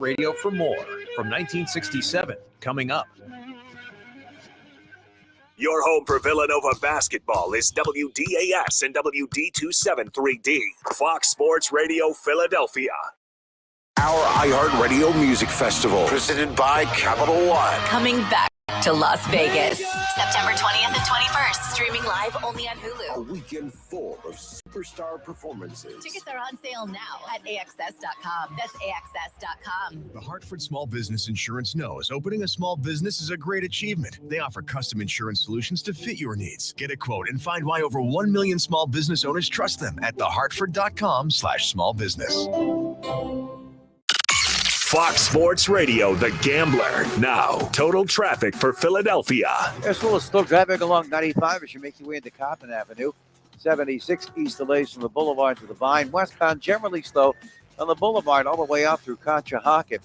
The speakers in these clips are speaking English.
Radio for More from 1967, coming up. Your home for Villanova basketball is WDAS and WD273D, Fox Sports Radio Philadelphia. Our iHeartRadio Music Festival, presented by Capital One. Coming back to Las Vegas, September 20th and 21st, streaming live only on Hulu. A weekend full of superstar performances. Tickets are on sale now at AXS.com. That's AXS.com. The Hartford Small Business Insurance knows opening a small business is a great achievement. They offer custom insurance solutions to fit your needs. Get a quote and find why over 1 million small business owners trust them at thehartford.com/smallbusiness. Fox Sports Radio, The Gambler. Now, total traffic for Philadelphia. There's still traffic along 95 as you make your way into Coppin Avenue. 76 east delays from the Boulevard to the Vine. Westbound generally slow on the Boulevard all the way out through Conshohocken.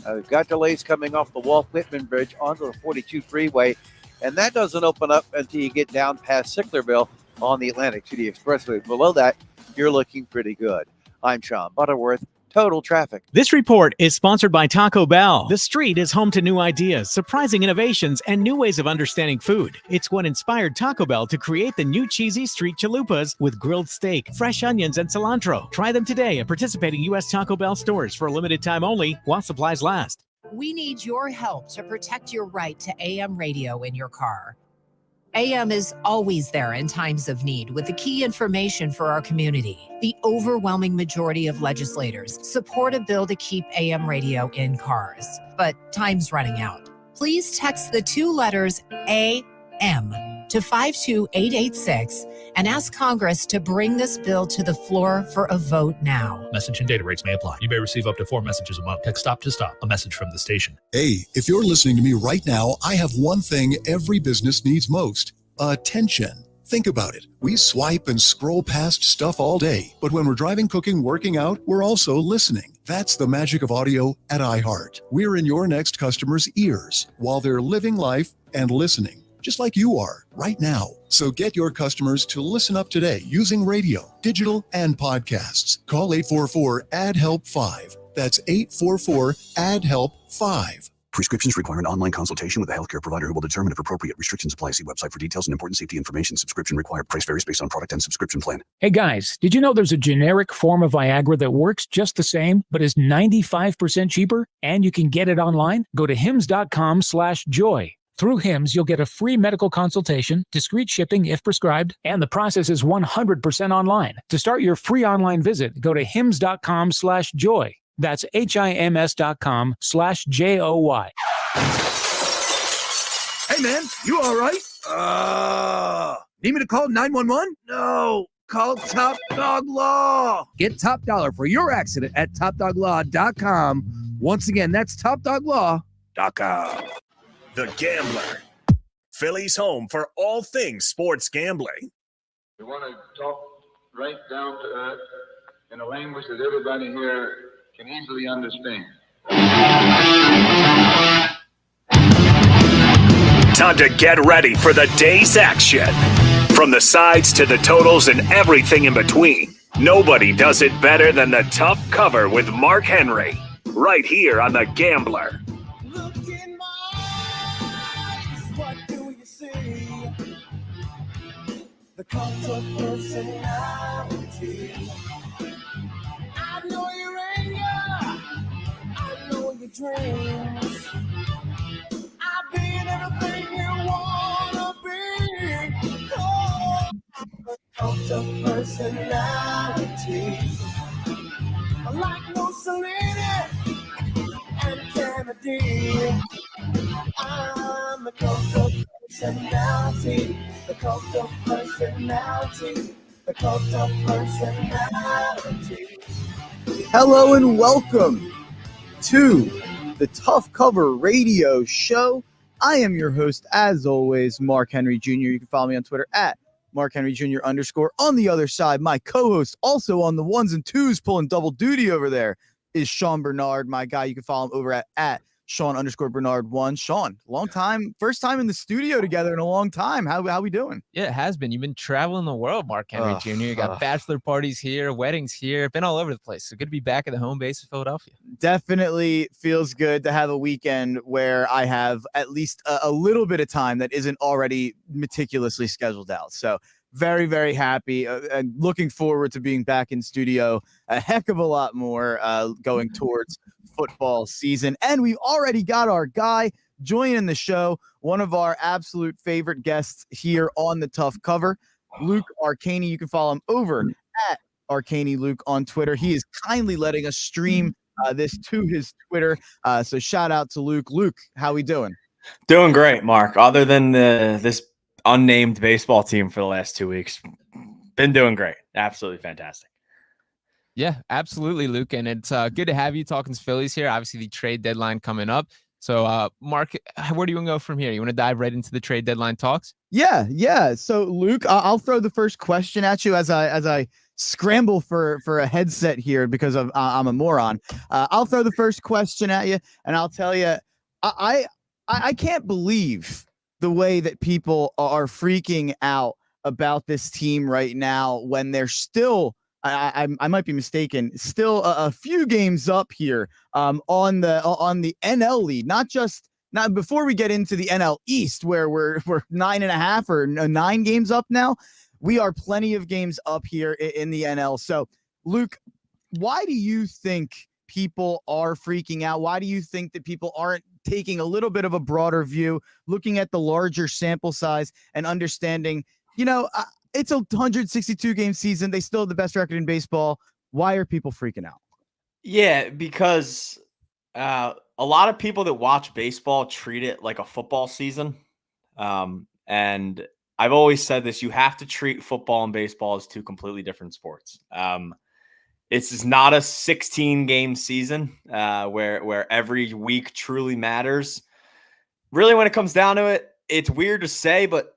We've got delays coming off the Walt Whitman Bridge onto the 42 freeway. And that doesn't open up until you get down past Sicklerville on the Atlantic City Expressway. Below that, you're looking pretty good. I'm Sean Butterworth. Total traffic. This report is sponsored by Taco Bell. The street is home to new ideas, surprising innovations, and new ways of understanding food. It's what inspired Taco Bell to create the new cheesy street chalupas with grilled steak, fresh onions, and cilantro. Try them today at participating U.S. Taco Bell stores for a limited time only while supplies last. We need your help to protect your right to AM radio in your car. AM is always there in times of need with the key information for our community. The overwhelming majority of legislators support a bill to keep AM radio in cars, but time's running out. Please text the two letters AM to 52886 and ask Congress to bring this bill to the floor for a vote now. Message and data rates may apply. You may receive up to 4 messages a month. Text STOP to STOP, a message from the station. Hey, if you're listening to me right now, I have one thing every business needs most: attention. Think about it. We swipe and scroll past stuff all day, but when we're driving, cooking, working out, we're also listening. That's the magic of audio at iHeart. We're in your next customer's ears while they're living life and listening, just like you are right now. So get your customers to listen up today using radio, digital, and podcasts. Call 844-ADD-HELP-5. That's 844-ADD-HELP-5. Prescriptions require an online consultation with a healthcare provider who will determine if appropriate. Restrictions apply. See website for details and important safety information. Subscription required. Price varies based on product and subscription plan. Hey guys, did you know there's a generic form of Viagra that works just the same, but is 95% cheaper? And you can get it online? Go to hims.com/joy. Through Hims, you'll get a free medical consultation, discreet shipping if prescribed, and the process is 100% online. To start your free online visit, go to hims.com/joy. That's HIMS.com/JOY. Hey, man, you all right? Need me to call 911? No, call Top Dog Law. Get top dollar for your accident at TopDogLaw.com. Once again, that's TopDogLaw.com. The Gambler. Philly's home for all things sports gambling. We want to talk right down to earth in a language that everybody here can easily understand. Time to get ready for the day's action. From the sides to the totals and everything in between, nobody does it better than the Tough Cover with Mark Henry, right here on The Gambler. Look in my eyes, what do you see? The cult of personality. I know your anger, I know your dreams. I've been everything you wanna be. Oh, the cult of personality. Like Mussolini and Kennedy. I'm the cult of personality. The cult of personality. The cult of personality. Hello and welcome to the Tough Cover Radio Show. I am your host, as always, Mark Henry Jr. You can follow me on Twitter at Mark Henry Jr. _. On the other side, my co-host, also on the ones and twos, pulling double duty over there, is Sean Bernard, my guy. You can follow him over at Sean_Bernard1. Sean, long time, first time in the studio together in a long time. How we doing? Yeah, it has been. You've been traveling the world, Mark Henry Jr. You got bachelor parties here, weddings here, been all over the place. So good to be back at the home base of Philadelphia. Definitely feels good to have a weekend where I have at least a little bit of time that isn't already meticulously scheduled out. So very, very happy and looking forward to being back in studio a heck of a lot more going towards football season. And we've already got our guy joining the show, one of our absolute favorite guests here on the Tough Cover, Luke Arcaney. You can follow him over at Arcaney Luke on Twitter. He is kindly letting us stream this to his Twitter. So shout out to Luke. Luke, how we doing? Doing great, Mark. Other than this unnamed baseball team for the last 2 weeks, been doing great. Absolutely fantastic. Yeah, absolutely, Luke. And it's good to have you talking to Phillies here. Obviously, the trade deadline coming up. So, Mark, where do you want to go from here? You want to dive right into the trade deadline talks? Yeah. So, Luke, I'll throw the first question at you as I scramble for a headset here because I'm a moron. I'll throw the first question at you, and I'll tell you, I can't believe the way that people are freaking out about this team right now when they're still, I might be mistaken, still a few games up here on the NL lead, not before we get into the NL East where we're 9.5 or 9 games up now. We are plenty of games up here in the NL. So, Luke, why do you think people are freaking out? Why do you think that people aren't taking a little bit of a broader view, looking at the larger sample size and understanding, it's a 162 game season. They still have the best record in baseball. Why are people freaking out? Yeah, because a lot of people that watch baseball treat it like a football season. And I've always said this, you have to treat football and baseball as two completely different sports. It's not a 16-game season where every week truly matters. Really, when it comes down to it, it's weird to say, but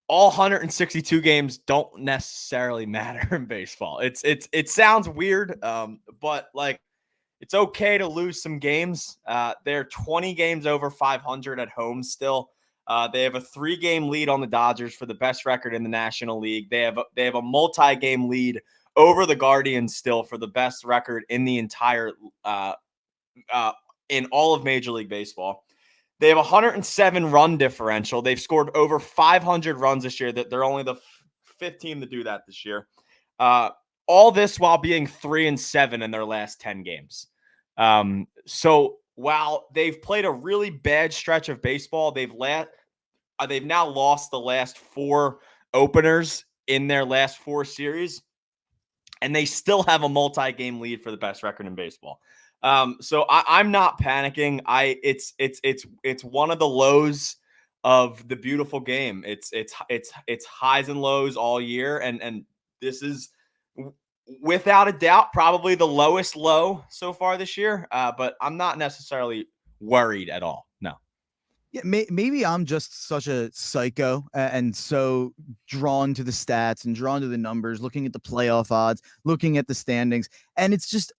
all 162 games don't necessarily matter in baseball. It sounds weird, but like it's okay to lose some games. They're 20 games over 500 at home still. They have a 3-game lead on the Dodgers for the best record in the National League. They have a multi-game lead over the Guardians still for the best record in the entire in all of Major League Baseball. They have a 107 run differential. They've scored over 500 runs this year. That they're only the fifth team to do that this year. All this while being 3-7 in their last 10 games. So while they've played a really bad stretch of baseball, they've now lost the last 4 openers in their last 4 series, and they still have a multi-game lead for the best record in baseball. So I'm not panicking. It's one of the lows of the beautiful game. It's highs and lows all year, and this is without a doubt probably the lowest low so far this year. But I'm not necessarily worried at all. No. Yeah, maybe I'm just such a psycho and so drawn to the stats and drawn to the numbers, looking at the playoff odds, looking at the standings, and it's just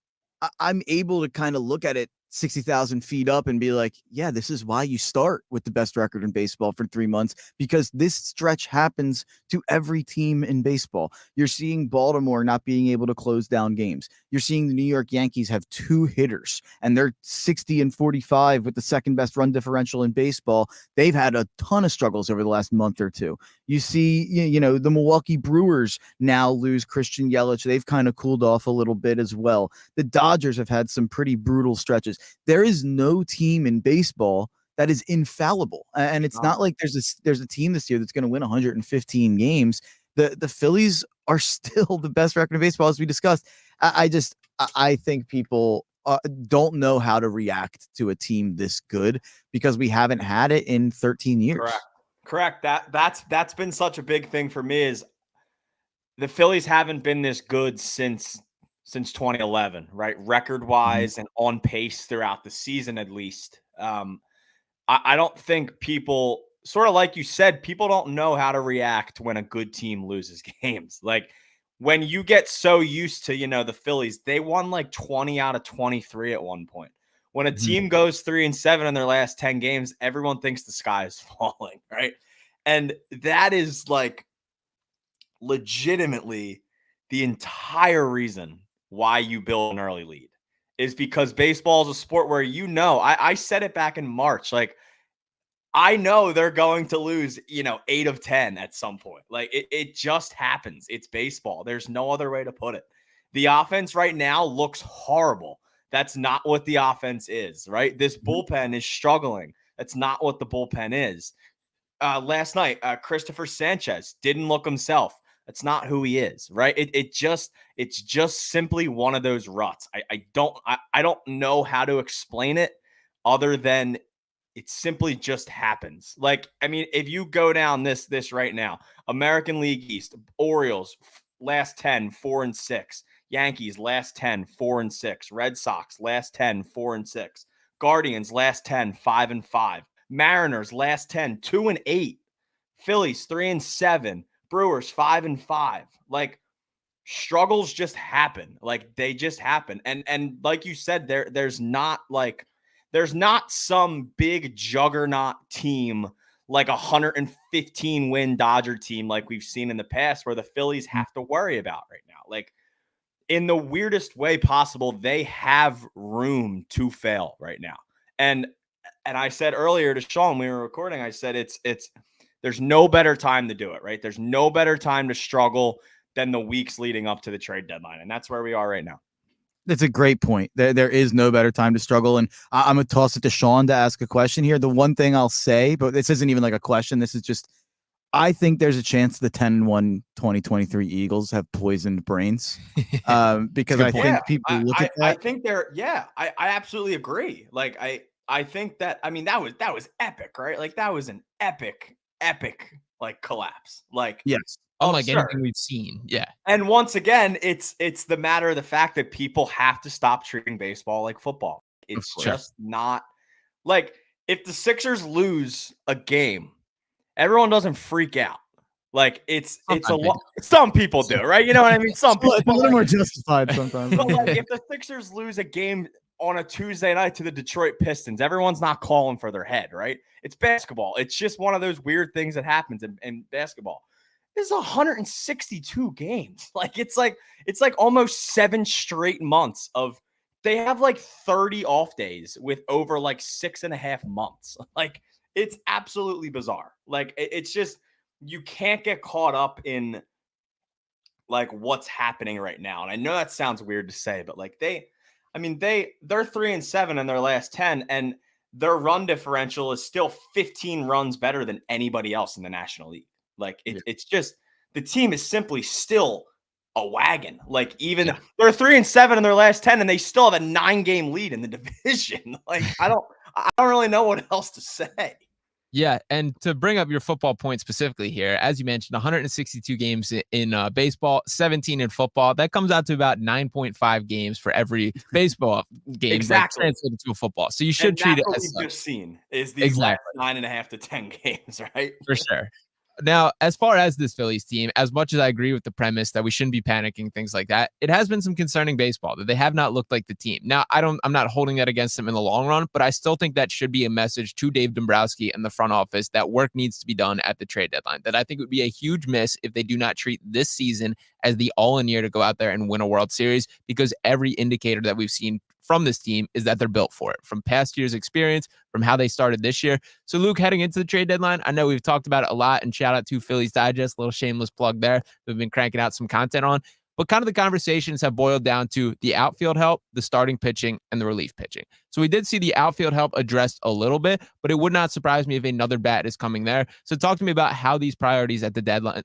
I'm able to kind of look at it 60,000 feet up and be like, yeah, this is why you start with the best record in baseball for 3 months, because this stretch happens to every team in baseball. You're seeing Baltimore not being able to close down games. You're seeing the New York Yankees have 2 hitters and they're 60-45 with the second best run differential in baseball. They've had a ton of struggles over the last month or two. You see, the Milwaukee Brewers now lose Christian Yelich. They've kind of cooled off a little bit as well. The Dodgers have had some pretty brutal stretches. There is no team in baseball that is infallible. And it's not like there's a team this year that's going to win 115 games. The Phillies are still the best record in baseball, as we discussed. I think people don't know how to react to a team this good because we haven't had it in 13 years. Correct. That's been such a big thing for me is the Phillies haven't been this good since 2011, right? Record wise and on pace throughout the season, at least. I don't think people, sort of like you said, people don't know how to react when a good team loses games. Like when you get so used to, the Phillies, they won like 20 out of 23 at one point. When a team goes 3-7 in their last 10 games, everyone thinks the sky is falling, right? And that is like legitimately the entire reason why you build an early lead is because baseball is a sport where, I said it back in March, like, I know they're going to lose, 8 of 10 at some point. Like it just happens. It's baseball. There's no other way to put it. The offense right now looks horrible. That's not what the offense is, right? This bullpen is struggling. That's not what the bullpen is. Last night, Christopher Sanchez didn't look himself. That's not who he is, right? It's just simply one of those ruts. I don't know how to explain it other than it simply just happens. Like, I mean, if you go down this right now, American League East, Orioles last 10, 4-6. Yankees last 10, 4-6. Red Sox last 10, 4-6. Guardians last 10, 5-5. Mariners last 10, 2-8. Phillies 3-7. Brewers 5-5. Like, struggles just happen. Like, they just happen. And like you said, there's not some big juggernaut team like a 115 win Dodger team like we've seen in the past where the Phillies have to worry about right now. Like, in the weirdest way possible, they have room to fail right now. And I said earlier to Sean, we were recording, I said there's no better time to do it, right? There's no better time to struggle than the weeks leading up to the trade deadline. And that's where we are right now. That's a great point. There is no better time to struggle. And I'm going to toss it to Sean to ask a question here. The one thing I'll say, but this isn't even like a question. This is just, I think there's a chance the 10-1 2023 Eagles have poisoned brains. Because I think people look at that. I think I absolutely agree. Like, I think that, I mean, that was epic, right? Like, that was an epic like collapse. Like, yes. Unlike anything we've seen. Yeah. And once again, it's the matter of the fact that people have to stop treating baseball like football. It's just not like, if the Sixers lose a game, everyone doesn't freak out. Like, it's a lot. Some people do, right? You know what I mean? Some people. It's a little more justified sometimes. But like, if the Sixers lose a game on a Tuesday night to the Detroit Pistons, everyone's not calling for their head, right? It's basketball. It's just one of those weird things that happens in basketball. This is 162 games. Like, it's like almost 7 straight months of, they have like 30 off days with over like 6.5 months. Like, it's absolutely bizarre. Like, it's just, you can't get caught up in like what's happening right now. And I know that sounds weird to say, but like they're 3-7 in their last 10, and their run differential is still 15 runs better than anybody else in the National League. Like, it's just, the team is simply still a wagon. Like, even they're 3-7 in their last 10, and they still have a 9-game lead in the division. Like, I don't really know what else to say. Yeah, and to bring up your football point specifically here, as you mentioned, 162 games in baseball, 17 in football. That comes out to about 9.5 games for every baseball game. Exactly. Translated to a football. So you should treat it as what we've just seen is these last 9.5 to 10 games, right? For sure. Now, as far as this Phillies team, as much as I agree with the premise that we shouldn't be panicking, things like that, it has been some concerning baseball that they have not looked like the team. Now, I'm not holding that against them in the long run, but I still think that should be a message to Dave Dombrowski and the front office that work needs to be done at the trade deadline. That I think would be a huge miss if they do not treat this season as the all-in year to go out there and win a World Series, because every indicator that we've seen from this team is that they're built for it, from past year's experience, from how they started this year. So, Luke, heading into the trade deadline, I know we've talked about it a lot, and shout out to Phillies Digest, little shameless plug there. We've been cranking out some content on, but kind of the conversations have boiled down to the outfield help, the starting pitching, and the relief pitching. So we did see the outfield help addressed a little bit, but it would not surprise me if another bat is coming there. So talk to me about how these priorities at the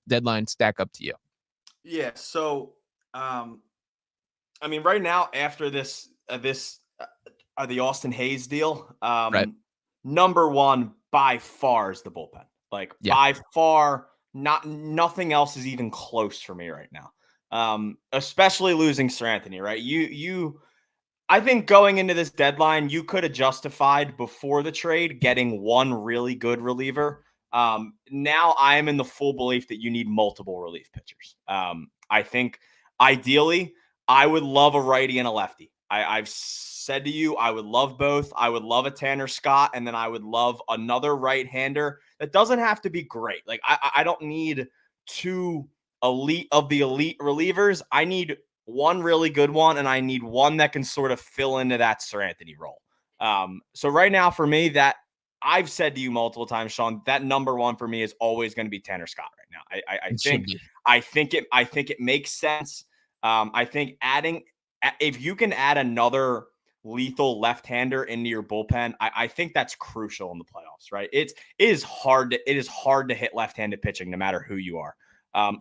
deadline stack up to you. Yeah. So, I mean, right now, after the Austin Hayes deal, number one by far is the bullpen. Like, by far, nothing else is even close for me right now. Especially losing Sir Anthony, right? I think going into this deadline, you could have justified before the trade getting one really good reliever. Now I am in the full belief that you need multiple relief pitchers. I think ideally I would love a righty and a lefty. I've said to you, I would love both. I would love a Tanner Scott, and then I would love another right-hander that doesn't have to be great. Like I don't need two elite relievers. I need one really good one, and I need one that can sort of fill into that Sir Anthony role. So right now for me, that I've said to you multiple times, Sean, that number one for me is always going to be Tanner Scott right now. I think it makes sense. I think if you can add another lethal left-hander into your bullpen, I think that's crucial in the playoffs, right? It is hard to hit left-handed pitching no matter who you are,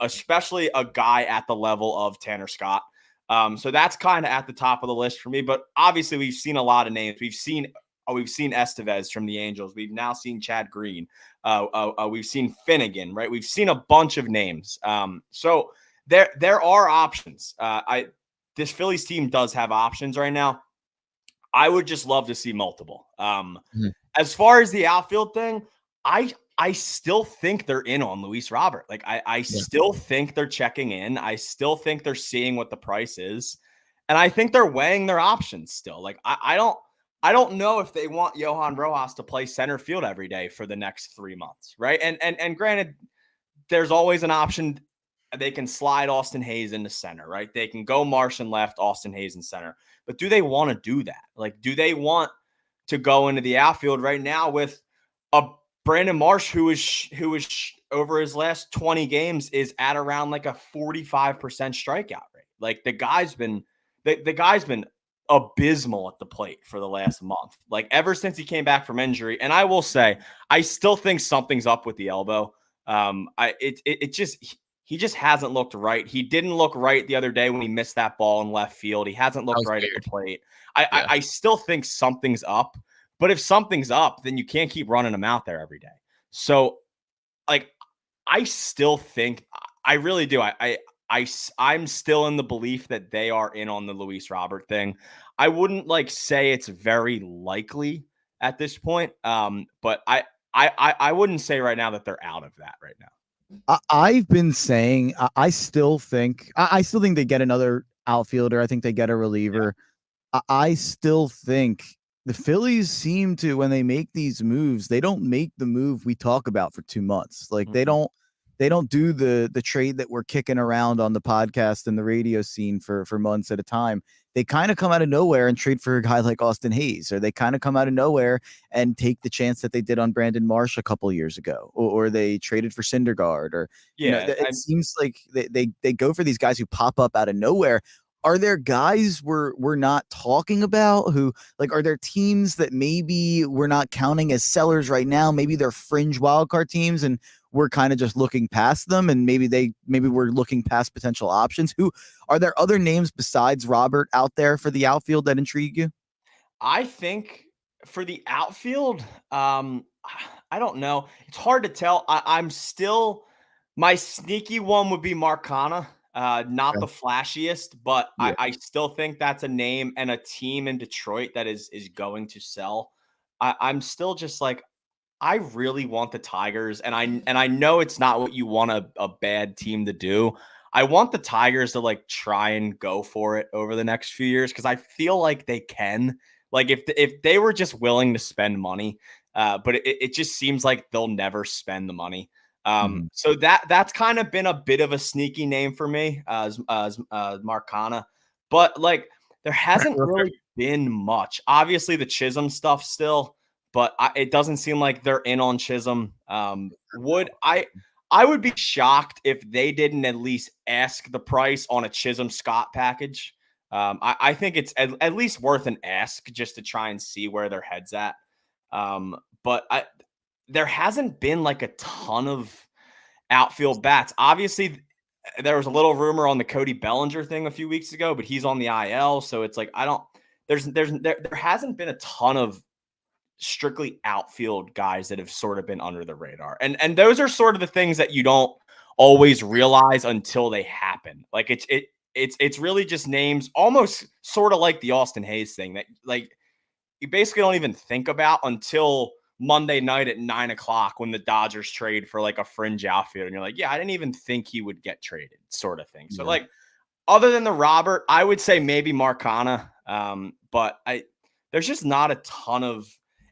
especially a guy at the level of Tanner Scott. So that's kind of at the top of the list for me. But obviously, we've seen a lot of names. We've seen Estevez from the Angels. We've now seen Chad Green. We've seen Finnegan, right? We've seen a bunch of names. So there are options. This Phillies team does have options right now. I would just love to see multiple. As far as the outfield thing, I still think they're in on Luis Robert. Like I still think they're checking in. I still think they're seeing what the price is. And I think they're weighing their options still. Like I don't know if they want Johan Rojas to play center field every day for the next 3 months, right? And granted, there's always an option. They can slide Austin Hayes into center, right? They can go Marsh in left, Austin Hayes in center. But do they want to do that? Like, do they want to go into the outfield right now with a Brandon Marsh who is over his last 20 games is at around like a 45% strikeout rate? Like the guy's been abysmal at the plate for the last month, like ever since he came back from injury. And I will say, I still think something's up with the elbow. He just hasn't looked right. He didn't look right the other day when he missed that ball in left field. He hasn't looked right at the plate. I still think something's up, but if something's up, then you can't keep running him out there every day. So like, I still think, I really do. I'm still in the belief that they are in on the Luis Robert thing. I wouldn't like say it's very likely at this point. But I wouldn't say right now that they're out of that right now. I've been saying I still think they get another outfielder. I think they get a reliever. Yeah. I still think the Phillies seem to, when they make these moves, they don't make the move we talk about for 2 months. Like they don't do the trade that we're kicking around on the podcast and the radio scene for months at a time. They kind of come out of nowhere and trade for a guy like Austin Hayes, or they kind of come out of nowhere and take the chance that they did on Brandon Marsh a couple of years ago, or they traded for Syndergaard, or it seems like they go for these guys who pop up out of nowhere. Are there guys we're not talking about who, like, are there teams that maybe we're not counting as sellers right now? Maybe they're fringe wildcard teams and we're kind of just looking past them, and maybe we're looking past potential options. Who are there other names besides Robert out there for the outfield that intrigue you? I think for the outfield, I don't know. It's hard to tell. I'm still, my sneaky one would be Marcana. Not the flashiest, but I still think that's a name and a team in Detroit that is going to sell. I'm still just like, I really want the Tigers, and I know it's not what you want a bad team to do. I want the Tigers to like try and go for it over the next few years, because I feel like they can. Like if they were just willing to spend money, but it just seems like they'll never spend the money. So that's kind of been a bit of a sneaky name for me as Marcana, but like there hasn't really been much. Obviously the Chisholm stuff still, but it doesn't seem like they're in on Chisholm. I would be shocked if they didn't at least ask the price on a Chisholm Scott package. I think it's at least worth an ask just to try and see where their head's at. But there hasn't been like a ton of outfield bats. Obviously, there was a little rumor on the Cody Bellinger thing a few weeks ago, but he's on the IL, so it's like there hasn't been a ton of strictly outfield guys that have sort of been under the radar. And those are sort of the things that you don't always realize until they happen. Like it's really just names, almost sort of like the Austin Hayes thing, that like you basically don't even think about until Monday night at 9:00 when the Dodgers trade for like a fringe outfielder. And you're like, yeah, I didn't even think he would get traded, sort of thing. So like, other than the Robert, I would say maybe Marcana. But there's just not a ton of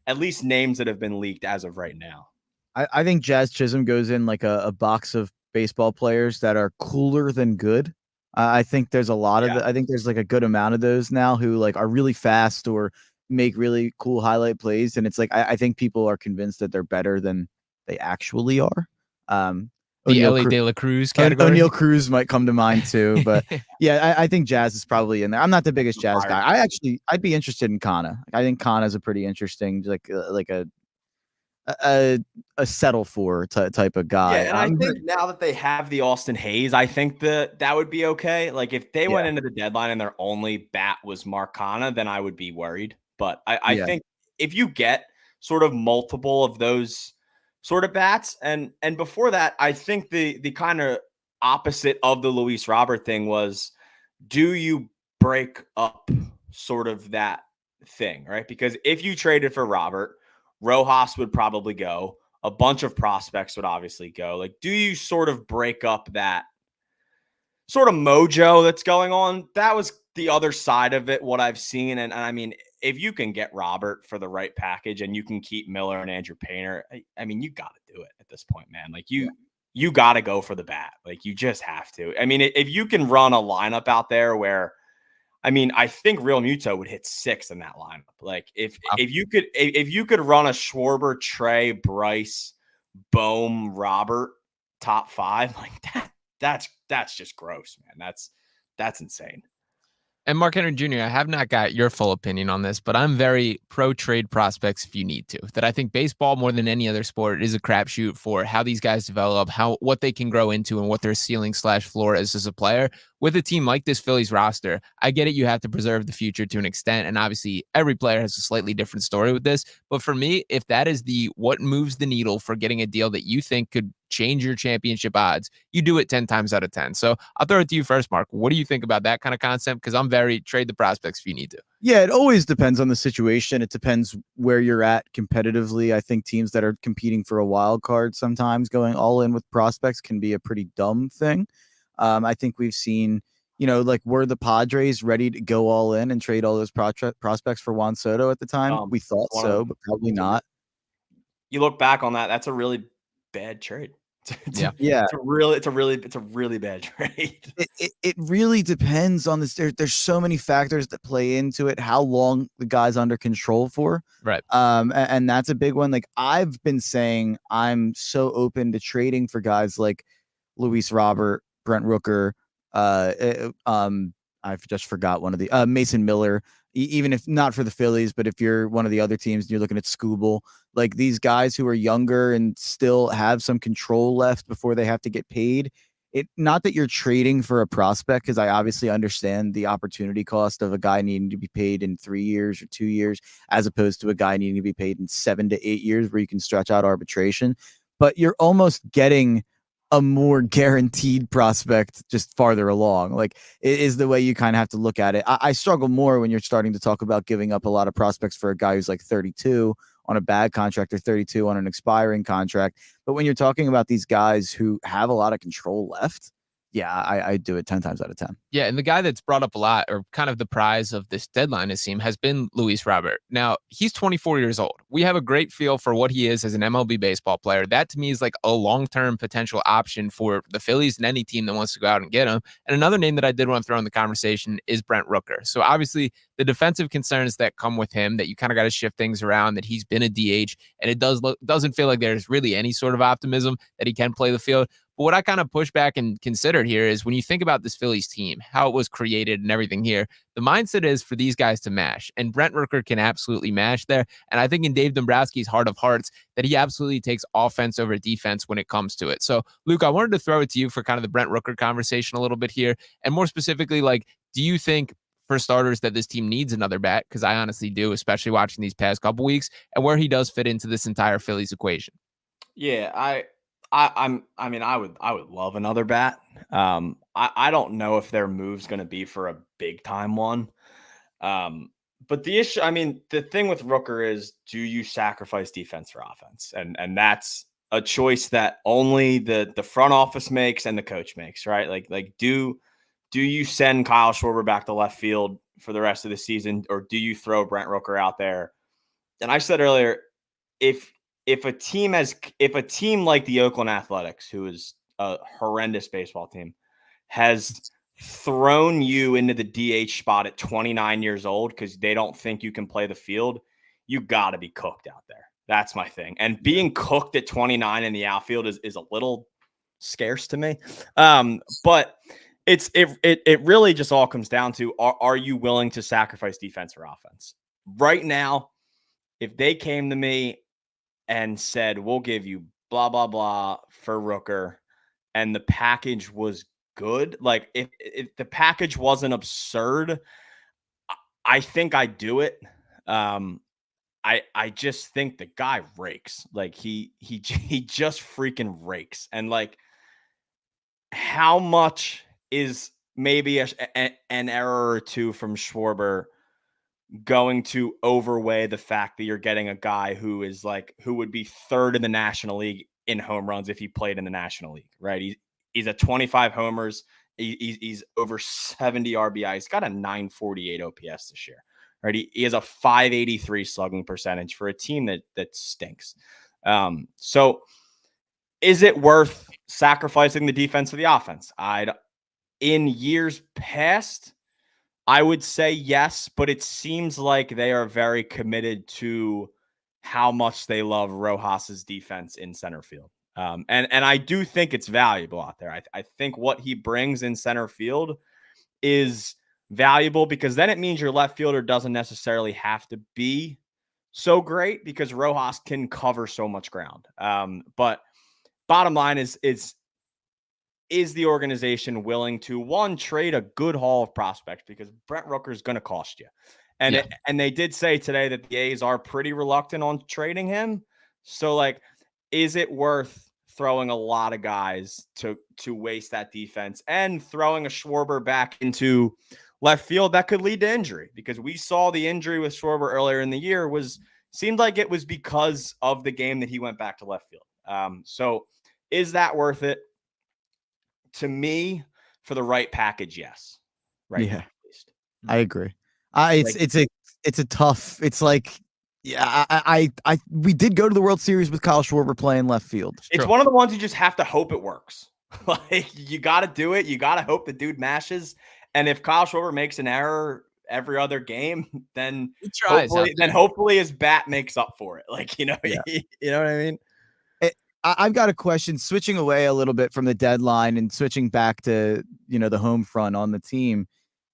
at least names that have been leaked as of right now. I think Jazz Chisholm goes in like a box of baseball players that are cooler than good. I think there's a lot of I think there's like a good amount of those now who like are really fast or make really cool highlight plays. And it's like I think people are convinced that they're better than they actually are. The O'Neal Ellie Cru- De La Cruz category. O'Neal Cruz might come to mind too, but yeah, I think Jazz is probably in there. I'm not the biggest Jazz guy. I'd be interested in Kana. I think Kana is a pretty interesting, like a settle for type of guy. Yeah, and I think now that they have the Austin Hayes, I think that would be okay. Like if they went into the deadline and their only bat was Marcana, then I would be worried. But I think if you get sort of multiple of those sort of bats, and before that, I think the kind of opposite of the Luis Robert thing was, do you break up sort of that thing, right? Because if you traded for Robert, Rojas would probably go. A bunch of prospects would obviously go. Like, do you sort of break up that sort of mojo that's going on? That was the other side of it, what I've seen. And I mean, if you can get Robert for the right package and you can keep Miller and Andrew Painter, I mean, you got to do it at this point, man. Like you got to go for the bat. Like you just have to. I mean, if you can run a lineup out there where, I mean, I think Real Muto would hit 6 in that lineup. Like if you could run a Schwarber, Trey, Bryce, Bohm, Robert top 5, like that's just gross, man. That's insane. And Mark Henry Jr., I have not got your full opinion on this, but I'm very pro trade prospects if you need to. That I think baseball, more than any other sport, is a crapshoot for how these guys develop, what they can grow into, and what their ceiling/floor is as a player. With a team like this Phillies roster, I get it. You have to preserve the future to an extent. And obviously, every player has a slightly different story with this. But for me, if that is what moves the needle for getting a deal that you think could change your championship odds, you do it 10 times out of 10. So I'll throw it to you first, Mark. What do you think about that kind of concept? Because I'm very trade the prospects if you need to. Yeah, it always depends on the situation. It depends where you're at competitively. I think teams that are competing for a wild card sometimes going all in with prospects can be a pretty dumb thing. I think we've seen, like were the Padres ready to go all in and trade all those prospects for Juan Soto at the time? We thought so, but probably not. You look back on that, that's a really bad trade. It's a really bad trade. It really depends on this. There's so many factors that play into it. How long the guy's under control for, right? And that's a big one. Like I've been saying, I'm so open to trading for guys like Luis Robert, Brent Rooker. I've just forgot one of the Mason Miller. Even if not for the Phillies, but if you're one of the other teams and you're looking at Scooble, like these guys who are younger and still have some control left before they have to get paid. Not that you're trading for a prospect, because I obviously understand the opportunity cost of a guy needing to be paid in 3 years or 2 years, as opposed to a guy needing to be paid in 7 to 8 years where you can stretch out arbitration. But you're almost getting a more guaranteed prospect just farther along. Like it is the way you kind of have to look at it. I struggle more when you're starting to talk about giving up a lot of prospects for a guy who's like 32 on a bad contract or 32 on an expiring contract. But when you're talking about these guys who have a lot of control left, yeah, I do it 10 times out of 10. Yeah, and the guy that's brought up a lot, or kind of the prize of this deadline, it seems, has been Luis Robert. Now, he's 24 years old. We have a great feel for what he is as an MLB baseball player. That, to me, is like a long-term potential option for the Phillies and any team that wants to go out and get him. And another name that I did want to throw in the conversation is Brent Rooker. So, obviously, the defensive concerns that come with him, that you kind of got to shift things around, that he's been a DH, and it doesn't feel like there's really any sort of optimism that he can play the field. But what I kind of push back and considered here is when you think about this Phillies team, how it was created and everything here, the mindset is for these guys to mash. And Brent Rooker can absolutely mash there. And I think in Dave Dombrowski's heart of hearts that he absolutely takes offense over defense when it comes to it. So, Luke, I wanted to throw it to you for kind of the Brent Rooker conversation a little bit here. And more specifically, like, do you think, for starters, that this team needs another bat? Because I honestly do, especially watching these past couple weeks, and where he does fit into this entire Phillies equation. Yeah, I would love another bat. I don't know if their move's going to be for a big time one. But the thing with Rooker is, do you sacrifice defense for offense? And that's a choice that only the front office makes and the coach makes, right? Like do do you send Kyle Schwarber back to left field for the rest of the season, or do you throw Brent Rooker out there? And I said earlier, if a team like the Oakland Athletics, who is a horrendous baseball team, has thrown you into the DH spot at 29 years old because they don't think you can play the field, you got to be cooked out there. That's my thing. And being cooked at 29 in the outfield is a little scarce to me. But it really just all comes down to, are you willing to sacrifice defense or offense? Right now, if they came to me and said, we'll give you blah, blah, blah for Rooker, and the package was good, like if the package wasn't absurd, I think I'd do it. I just think the guy rakes. Like he just freaking rakes. And like, how much is maybe an error or two from Schwarber going to overweigh the fact that you're getting a guy who would be third in the National League in home runs if he played in the National League, right? He's at 25 homers. He's over 70 RBI. He's got a 948 OPS this year, right? He has a 583 slugging percentage for a team that stinks. So is it worth sacrificing the defense for the offense? In years past, I would say yes, but it seems like they are very committed to how much they love Rojas's defense in center field. And I do think it's valuable out there. I think what he brings in center field is valuable, because then it means your left fielder doesn't necessarily have to be so great, because Rojas can cover so much ground. But bottom line is the organization willing to, one, trade a good haul of prospects, because Brent Rooker is going to cost you. And and they did say today that the A's are pretty reluctant on trading him. So like, is it worth throwing a lot of guys to waste that defense and throwing a Schwarber back into left field that could lead to injury? Because we saw the injury with Schwarber earlier in the year seemed like it was because of the game that he went back to left field. So is that worth it? To me, for the right package, yes. Right. Yeah, now, at least. I agree. It's a tough. It's like, yeah, we did go to the World Series with Kyle Schwarber playing left field. It's one of the ones you just have to hope it works. Like, you got to do it. You got to hope the dude mashes. And if Kyle Schwarber makes an error every other game, then hopefully his bat makes up for it. Like, you know what I mean? I've got a question, switching away a little bit from the deadline and switching back to, the home front on the team.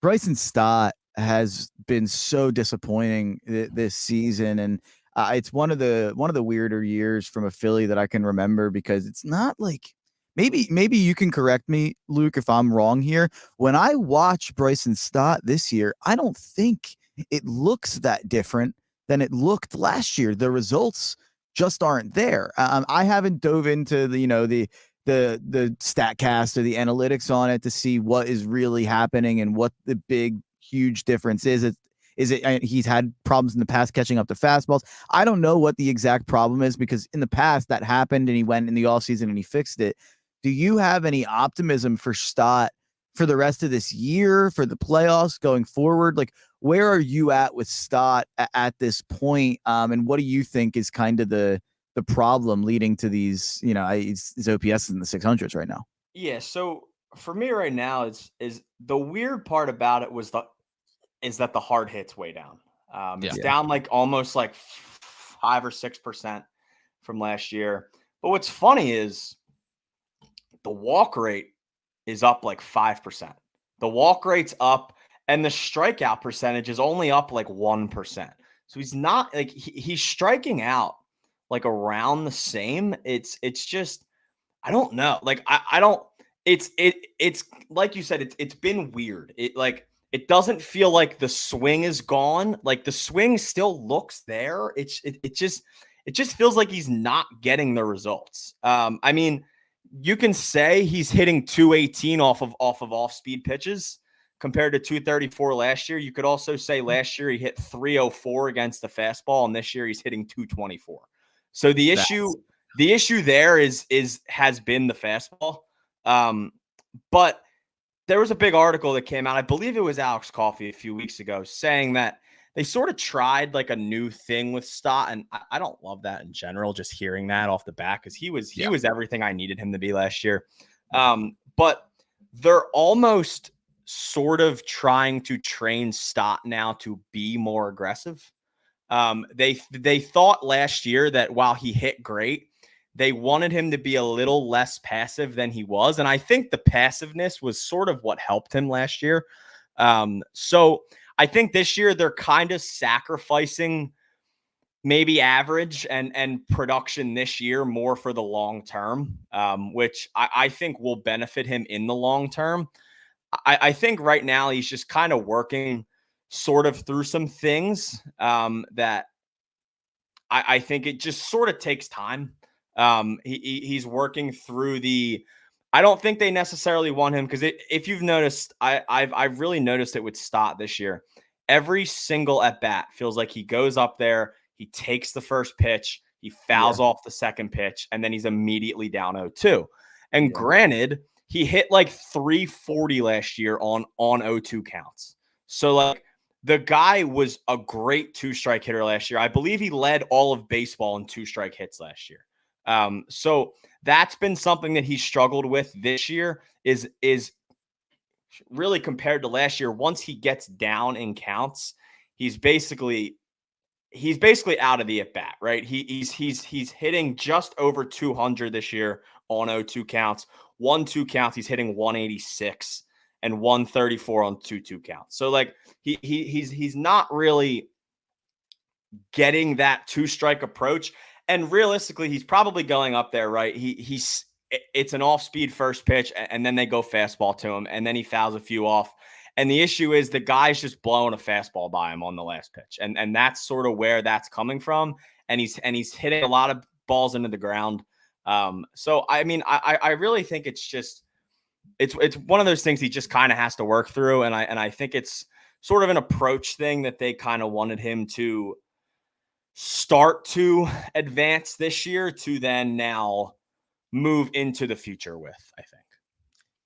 Bryson Stott has been so disappointing this season. And it's one of the weirder years from a Philly that I can remember, because it's not like, maybe you can correct me, Luke, if I'm wrong here. When I watch Bryson Stott this year, I don't think it looks that different than it looked last year. The results just aren't there. I haven't dove into the StatCast or the analytics on it to see what is really happening and what the big, huge difference is. He's had problems in the past catching up to fastballs. I don't know what the exact problem is, because in the past that happened and he went in the offseason and he fixed it. Do you have any optimism for Stott for the rest of this year, for the playoffs going forward? Like, where are you at with Stott at this point? And what do you think is kind of the problem leading to these, his OPS in the 600s right now? Yeah. So for me right now, is the weird part about it is that the hard hits way down. It's down like almost like 5 or 6% from last year. But what's funny is the walk rate is up like 5%. The walk rate's up, and the strikeout percentage is only up like 1%. So he's not like he's striking out like around the same. It's just, I don't know. Like I don't. It's like you said. It's been weird. It doesn't feel like the swing is gone. Like the swing still looks there. It just feels like he's not getting the results. I mean, you can say he's hitting 218 off of off-speed pitches compared to 234 last year. You could also say last year he hit 304 against the fastball, and this year he's hitting 224. So the issue there has been the fastball. But there was a big article that came out. I believe it was Alex Coffey a few weeks ago saying that they sort of tried like a new thing with Stott. And I don't love that in general, just hearing that off the bat, because he was everything I needed him to be last year. But they're almost sort of trying to train Stott now to be more aggressive. They thought last year that while he hit great, they wanted him to be a little less passive than he was. And I think the passiveness was sort of what helped him last year. So I think this year they're kind of sacrificing maybe average and production this year more for the long term, which I think will benefit him in the long term. I think right now he's just kind of working sort of through some things that I think it just sort of takes time. He's working through I don't think they necessarily want him, because if you've noticed, I've really noticed it with Stott this year. Every single at bat feels like he goes up there, he takes the first pitch, he fouls off the second pitch, and then he's immediately down 0-2. And granted, he hit like 340 last year on 0-2 counts. So like the guy was a great 2-strike hitter last year. I believe he led all of baseball in 2-strike hits last year. So that's been something that he struggled with this year is really compared to last year. Once he gets down in counts, he's basically out of the at bat, right? He's hitting just over 200 this year on 0-2 counts. 1-2 counts, he's hitting 186 and 134 on 2-2 counts. So like he's not really getting that 2-strike approach. And realistically, he's probably going up there, right? It's an off-speed first pitch, and then they go fastball to him, and then he fouls a few off. And the issue is the guy's just blowing a fastball by him on the last pitch. And that's sort of where that's coming from. And he's hitting a lot of balls into the ground. So I mean, I really think it's one of those things he just kind of has to work through. And I think it's sort of an approach thing that they kind of wanted him to start to advance this year to then now move into the future with, I think.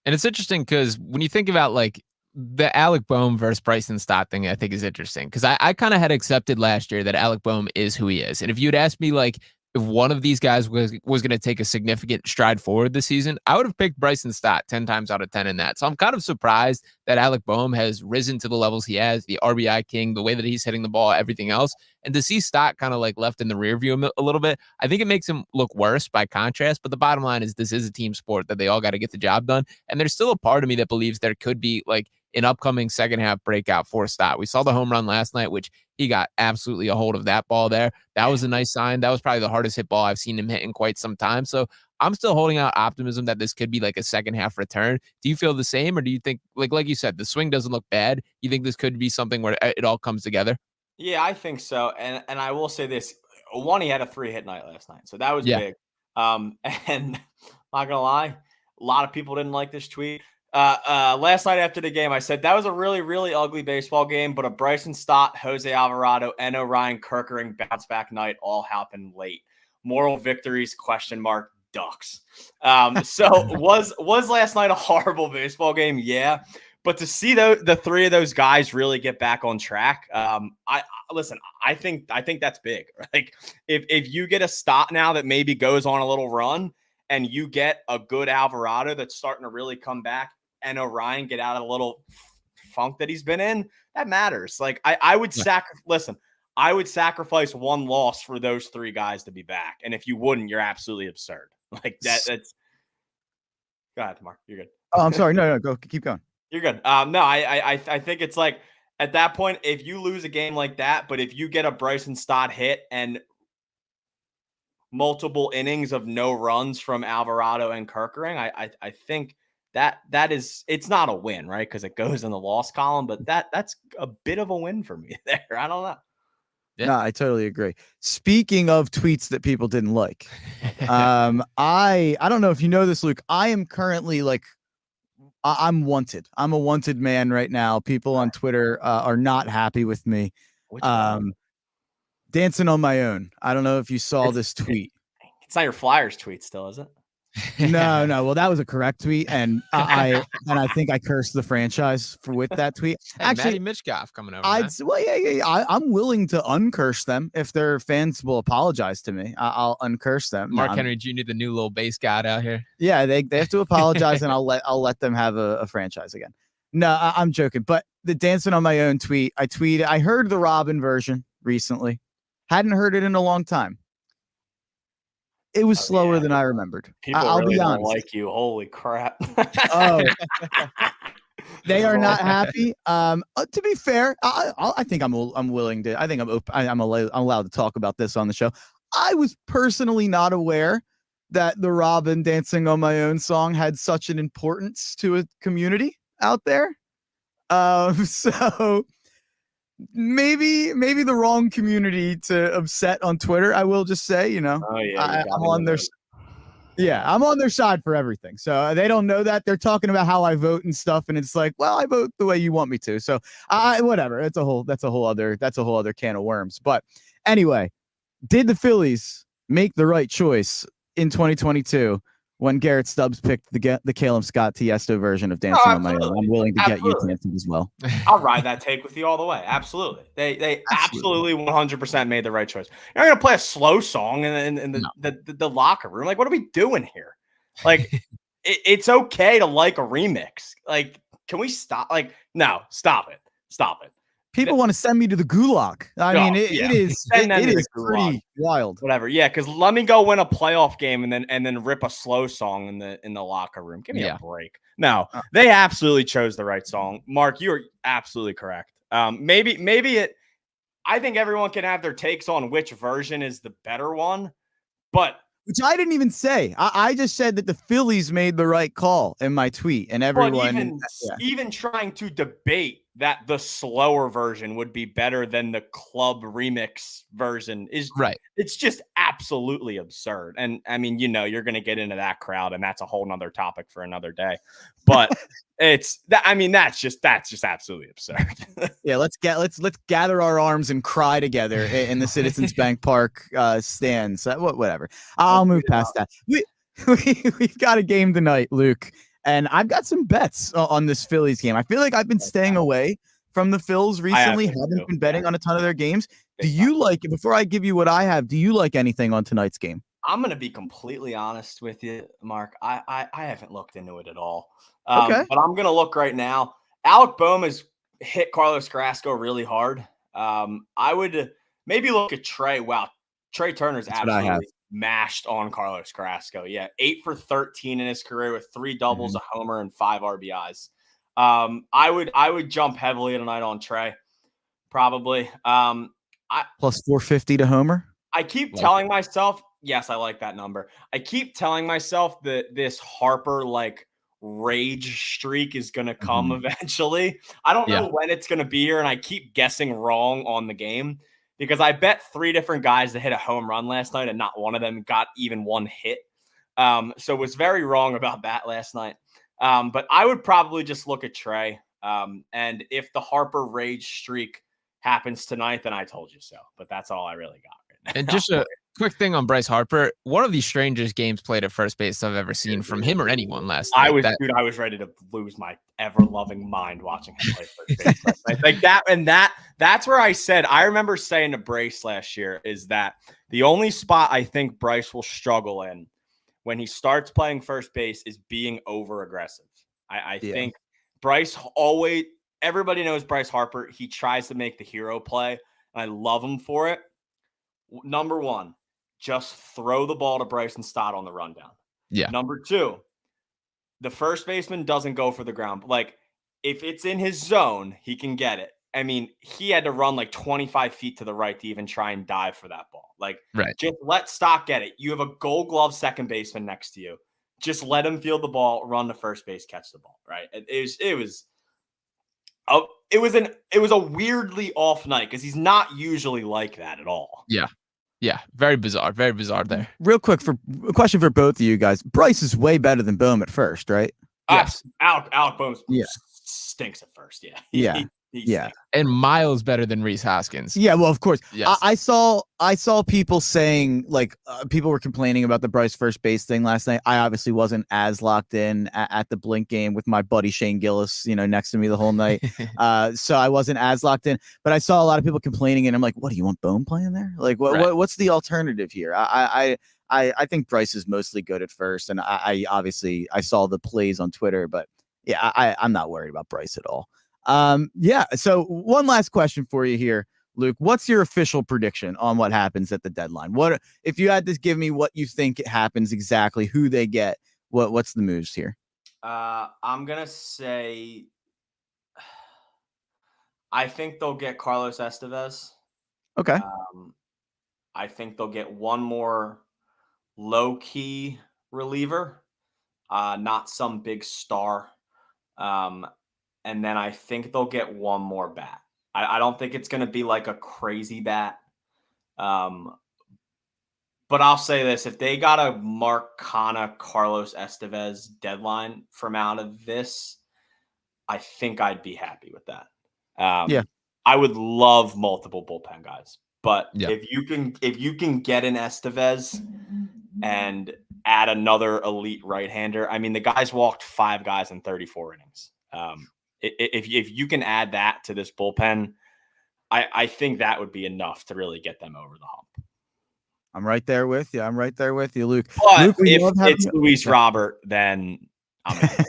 And it's interesting because when you think about like the Alec Boehm versus Bryson Stott thing, I think is interesting because I kind of had accepted last year that Alec Boehm is who he is. And if you'd asked me like if one of these guys was going to take a significant stride forward this season, I would have picked Bryson Stott 10 times out of 10 in that. So I'm kind of surprised that Alec Boehm has risen to the levels he has, the RBI king, the way that he's hitting the ball, everything else. And to see Stott kind of like left in the rear view a little bit, I think it makes him look worse by contrast. But the bottom line is this is a team sport that they all got to get the job done. And there's still a part of me that believes there could be like an upcoming second half breakout for Stott. We saw the home run last night, which he got absolutely a hold of that ball there. That was a nice sign. That was probably the hardest hit ball I've seen him hit in quite some time. So I'm still holding out optimism that this could be like a second half return. Do you feel the same? Or do you think, like you said, the swing doesn't look bad? You think this could be something where it all comes together? Yeah, I think so. And I will say this. One, he had a 3-hit night last night. So that was big. And not gonna lie, a lot of people didn't like this tweet. Last night after the game, I said that was a really, really ugly baseball game, but a Bryson Stott, Jose Alvarado, and Ryan Kerkering bounce back night all happened late. Moral victories, ? Ducks. So was last night a horrible baseball game? Yeah. But to see the three of those guys really get back on track, I think that's big. Like if you get a Stott now that maybe goes on a little run, and you get a good Alvarado that's starting to really come back, and Orion get out of the little funk that he's been in, that matters. Like I would I would sacrifice one loss for those three guys to be back. And if you wouldn't, you're absolutely absurd. Like that's go ahead, Mark. You're good. Oh, I'm sorry. No, go keep going. You're good. No, I think it's like at that point, if you lose a game like that, but if you get a Bryson Stott hit and multiple innings of no runs from Alvarado and Kerkering, I think that is, it's not a win, right? Because it goes in the loss column, but that's a bit of a win for me there. I don't know. Yeah. No, I totally agree. Speaking of tweets that people didn't like, I don't know if you know this, Luke. I am currently like, I'm wanted. I'm a wanted man right now. People on Twitter are not happy with me. Dancing on my own. I don't know if you saw this tweet. It's not your Flyers tweet still, is it? No. Well, that was a correct tweet, and I think I cursed the franchise with that tweet. Hey, Actually, Matty Mitchkoff coming over. I'm willing to uncurse them if their fans will apologize to me. I'll uncurse them. Mark Henry Jr., the new little bass god out here. Yeah, they have to apologize, and I'll let them have a franchise again. No, I'm joking. But the dancing on my own tweet, I heard the Robin version recently. Hadn't heard it in a long time. It was slower than I remembered. People I'll really be don't honest. like you. Holy crap. Oh, they are not happy. To be fair, I think I'm willing to. I think I'm allowed to talk about this on the show. I was personally not aware that the Robin Dancing on My Own song had such an importance to a community out there. So maybe the wrong community to upset on Twitter. I will just say, I'm on their. Yeah, I'm on their side for everything. So they don't know that. They're talking about how I vote and stuff, and it's like, well, I vote the way you want me to. So whatever. That's a whole other can of worms. But anyway, did the Phillies make the right choice in 2022 when Garrett Stubbs picked the Caleb Scott Tiesto version of Dancing on My Own? I'm willing to get you dancing as well. I'll ride that take with you all the way. Absolutely. They absolutely 100% made the right choice. You're not going to play a slow song in the locker room. Like, what are we doing here? Like, it's okay to like a remix. Like, can we stop? Like, no, stop it. Stop it. People want to send me to the gulag. I mean, it is pretty wild. Whatever. Yeah, because let me go win a playoff game and then rip a slow song in the locker room. Give me a break. No, they absolutely chose the right song. Mark, you are absolutely correct. Maybe it. I think everyone can have their takes on which version is the better one, but. Which I didn't even say. I just said that the Phillies made the right call in my tweet, and everyone even trying to debate that the slower version would be better than the club remix version is right. It's just absolutely absurd. And I mean, you're going to get into that crowd, and that's a whole nother topic for another day. But that's just absolutely absurd. Yeah, let's gather our arms and cry together in the Citizens Bank Park stands. Whatever. I'll move past that. We've got a game tonight, Luke. And I've got some bets on this Phillies game. I feel like I've been staying away from the Phils recently. Haven't been betting on a ton of their games. Do you like, before I give you what I have, do you like anything on tonight's game? I'm going to be completely honest with you, Mark. I haven't looked into it at all. Okay. But I'm going to look right now. Alec Boehm has hit Carlos Carrasco really hard. I would maybe look at Trey. Wow. Trey Turner's absolutely mashed on Carlos Carrasco. Yeah, 8 for 13 in his career with 3 doubles, a homer, and 5 RBIs. I would jump heavily tonight on Trey, probably. Plus 450 to homer. I keep telling myself, yes, I like that number. I keep telling myself that this Harper rage streak is going to come eventually. I don't know when it's going to be here, and I keep guessing wrong on the game. Because I bet 3 different guys that hit a home run last night, and not one of them got even one hit. So was very wrong about that last night. But I would probably just look at Trey. And if the Harper rage streak happens tonight, then I told you so. But that's all I really got right now. And just a quick thing on Bryce Harper. One of the strangest games played at first base I've ever seen from him or anyone last night. I was ready to lose my ever-loving mind watching him play first base last night. Like that, and that's where I said, I remember saying to Bryce last year is that the only spot I think Bryce will struggle in when he starts playing first base is being over-aggressive. I think Bryce always, everybody knows Bryce Harper. He tries to make the hero play, and I love him for it. Number 1, just throw the ball to Bryson Stott on the rundown. Yeah. Number 2, the first baseman doesn't go for the ground. Like, if it's in his zone, he can get it. I mean, he had to run 25 feet to the right to even try and dive for that ball. Just let Stott get it. You have a Gold Glove second baseman next to you. Just let him field the ball, run to first base, catch the ball. Right? It was a weirdly off night because he's not usually like that at all. Yeah. Yeah, very bizarre there. Real quick, for a question for both of you guys. Bryce is way better than Boehm at first, right? Yes. Alec Boehm stinks at first. Yeah. Yeah. And miles better than Reese Hoskins. Yeah, well, of course. Yes. I saw people saying, like, people were complaining about the Bryce first base thing last night. I obviously wasn't as locked in at the Blink game with my buddy Shane Gillis, next to me the whole night. So I wasn't as locked in. But I saw a lot of people complaining, and I'm like, what, do you want Bone playing there? Like, what's the alternative here? I think Bryce is mostly good at first, and I obviously saw the plays on Twitter, but yeah, I'm not worried about Bryce at all. So one last question for you here, Luke. What's your official prediction on what happens at the deadline? What if you had to give me what you think it happens exactly, who they get, what's the moves here? I'm gonna say I think they'll get Carlos Estevez. Okay. I think they'll get one more low-key reliever, not some big star. And then I think they'll get one more bat. I don't think it's going to be like a crazy bat. But I'll say this. If they got a Mark Canha, Carlos Estevez deadline from out of this, I think I'd be happy with that. I would love multiple bullpen guys. But if you can get an Estevez and add another elite right-hander, I mean, the guys walked 5 guys in 34 innings. If you can add that to this bullpen, I think that would be enough to really get them over the hump. I'm right there with you. Luke. But Luke, if it's Luis Robert, then I'm gonna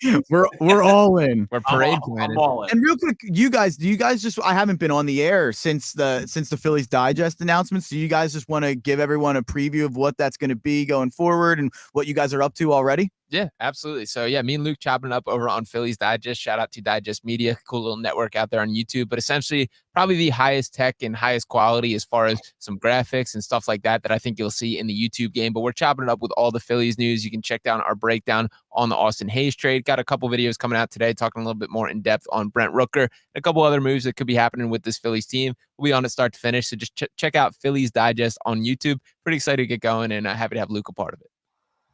do it. We're all in. We're parade I'm all in. And real quick, do you guys just, I haven't been on the air since the Phillies Digest announcements. So you guys just want to give everyone a preview of what that's going to be going forward and what you guys are up to already? Yeah, absolutely. So yeah, me and Luke chopping it up over on Phillies Digest. Shout out to Digest Media, cool little network out there on YouTube. But essentially, probably the highest tech and highest quality as far as some graphics and stuff like that I think you'll see in the YouTube game. But we're chopping it up with all the Phillies news. You can check down our breakdown on the Austin Hayes trade. Got a couple videos coming out today talking a little bit more in depth on Brent Rooker and a couple other moves that could be happening with this Phillies team. We'll be on it start to finish. So just check out Phillies Digest on YouTube. Pretty excited to get going and happy to have Luke a part of it.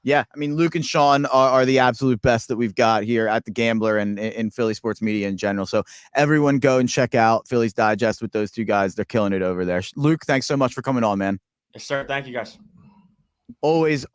Yeah, I mean, Luke and Sean are the absolute best that we've got here at the Gambler and in Philly sports media in general. So everyone go and check out Phillies Digest with those two guys. They're killing it over there. Luke, thanks so much for coming on, man. Yes, sir. Thank you, guys. Always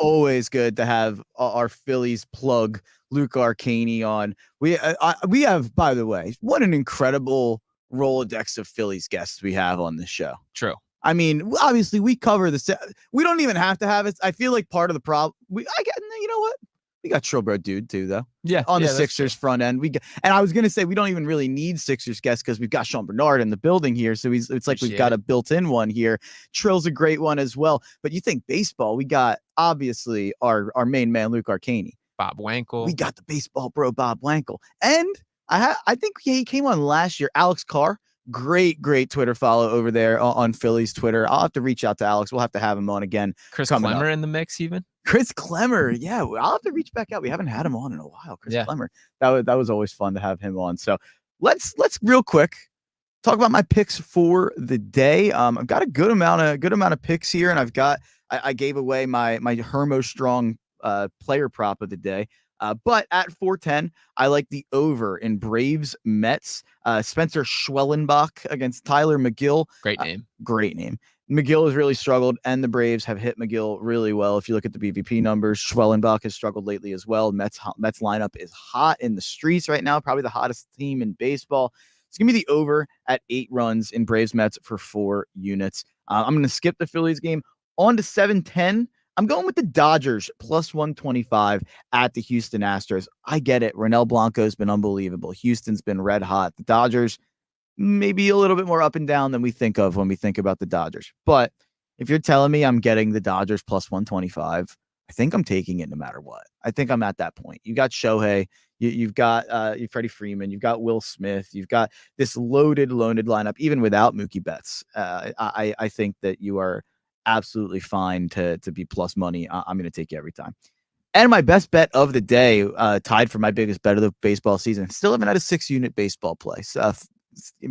good to have our Phillies plug, Luke Arcani, on. We have, by the way, what an incredible Rolodex of Phillies guests we have on this show. True. I mean, obviously, we cover the. We don't even have to have it. I feel like part of the problem. You know what? We got Trilbro Dude too, though. Yeah, on the Sixers front end. And I was gonna say we don't even really need Sixers guests because we've got Sean Bernard in the building here, so it's like we've got a built-in one here. Trill's a great one as well. But you think baseball? We got obviously our main man Luke Arcani, Bob Wankel. We got the baseball bro Bob Wankel, and I think he came on last year. Alex Carr. Great Twitter follow over there on Phillies Twitter. I'll have to reach out to Alex. We'll have to have him on again. Chris Clemmer in the mix, even. Chris Clemmer, yeah. I'll have to reach back out. We haven't had him on in a while. Chris Clemmer. That was always fun to have him on. So let's real quick talk about my picks for the day. I've got a good amount of picks here, and I gave away my Hermo Strong player prop of the day. But at 410, I like the over in Braves Mets. Spencer Schwellenbach against Tyler McGill. Great name. Great name. McGill has really struggled, and the Braves have hit McGill really well. If you look at the BVP numbers, Schwellenbach has struggled lately as well. Mets lineup is hot in the streets right now, probably the hottest team in baseball. So give me the over at 8 runs in Braves Mets for 4 units. I'm going to skip the Phillies game. On to 710. I'm going with the Dodgers plus 125 at the Houston Astros. I get it. Ronel Blanco's been unbelievable. Houston's been red hot. The Dodgers, maybe a little bit more up and down than we think of when we think about the Dodgers. But if you're telling me I'm getting the Dodgers plus 125, I think I'm taking it no matter what. I think I'm at that point. You got Shohei. You've got Freddie Freeman. You've got Will Smith. You've got this loaded lineup, even without Mookie Betts. I think that you are absolutely fine to be plus money. I'm going to take you every time. And my best bet of the day, tied for my biggest bet of the baseball season. Still haven't had a 6-unit baseball play.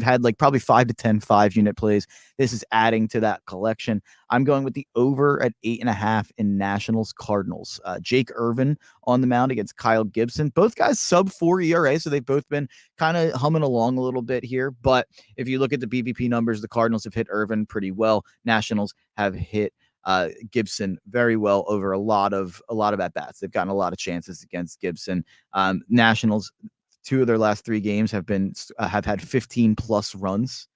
had like probably 5 to 10 5-unit plays. This is adding to that collection. I'm going with the over at 8.5 in Nationals Cardinals. Jake Irvin on the mound against Kyle Gibson. Both guys sub-4 ERA, so they've both been kind of humming along a little bit here. But if you look at the BVP numbers, the Cardinals have hit Irvin pretty well. Nationals have hit Gibson very well over a lot of at bats. They've gotten a lot of chances against Gibson. Nationals, 2 of their last 3 games have had 15 plus runs.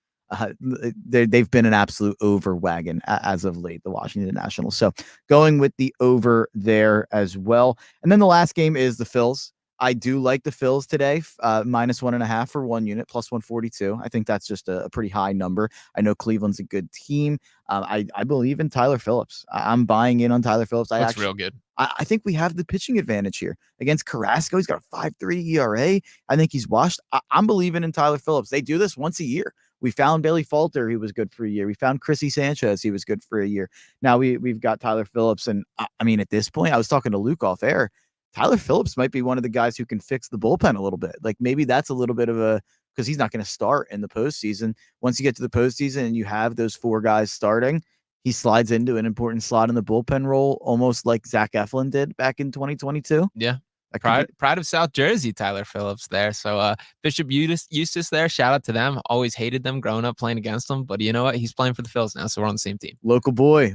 They've been an absolute over wagon as of late, the Washington Nationals. So going with the over there as well. And then the last game is the Phils. I do like the Phils today, -1.5 for 1 unit, +142. I think that's just a pretty high number. I know Cleveland's a good team. I believe in Tyler Phillips. I'm buying in on Tyler Phillips. That's real good. I think we have the pitching advantage here against Carrasco. He's got a 5.3 ERA. I think he's washed. I'm believing in Tyler Phillips. They do this once a year. We found Bailey Falter, he was good for a year. We found Chrissy Sanchez, he was good for a year. Now we've got Tyler Phillips, and I mean, at this point, I was talking to Luke off air. Tyler Phillips might be one of the guys who can fix the bullpen a little bit. Like maybe that's a little bit of because he's not going to start in the postseason. Once you get to the postseason and you have those 4 guys starting, he slides into an important slot in the bullpen role, almost like Zach Eflin did back in 2022. Yeah. Pride of South Jersey, Tyler Phillips there. So Bishop Eustace there, shout out to them. Always hated them growing up playing against them. But you know what? He's playing for the Phils now, so we're on the same team. Local boy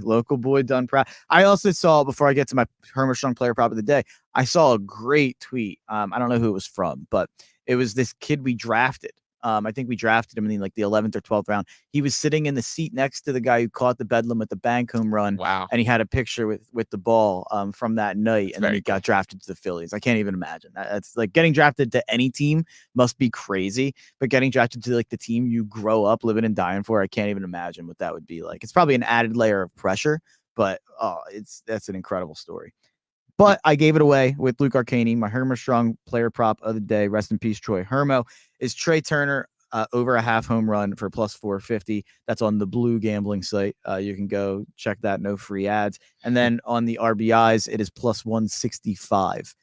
done proud. I also saw, before I get to my Hermer Strong player prop of the day, I saw a great tweet. I don't know who it was from, but it was this kid we drafted. I think we drafted him in like the 11th or 12th round. He was sitting in the seat next to the guy who caught the Bedlam at the bank home run. Wow. And he had a picture with the ball from that night. And then he got drafted to the Phillies. I can't even imagine. That's like getting drafted to any team must be crazy. But getting drafted to like the team you grow up living and dying for, I can't even imagine what that would be like. It's probably an added layer of pressure, but that's an incredible story. But I gave it away with Luke Arcani, my Hermer Strong player prop of the day. Rest in peace, Troy Hermo. Is Trey Turner over a half home run for +450. That's on the Blue gambling site. You can go check that. No free ads. And then on the RBIs, it is +165.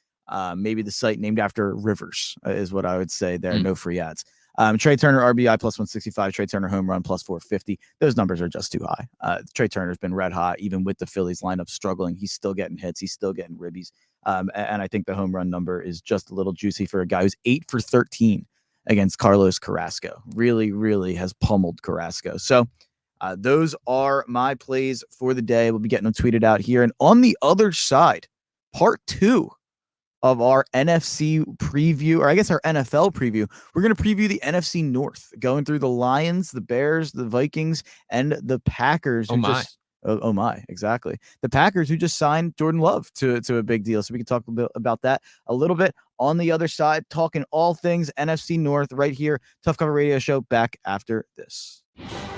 Maybe the site named after Rivers is what I would say there. No free ads. Trey Turner RBI +165, Trey Turner home run +450. Those numbers are just too high. Trey Turner's been red hot, even with the Phillies lineup struggling. He's still getting hits. He's still getting ribbies. And I think the home run number is just a little juicy for a guy who's 8 for 13 against Carlos Carrasco. Really, really has pummeled Carrasco. So those are my plays for the day. We'll be getting them tweeted out here. And on the other side, part 2 of our NFC preview, or I guess our NFL preview, we're going to preview the NFC North, going through the Lions, the Bears, the Vikings, and the Packers. Oh my, exactly. The Packers who just signed Jordan Love to a big deal. So we can talk a bit about that a little bit. On the other side, talking all things NFC North right here. Tough Cover Radio Show back after this.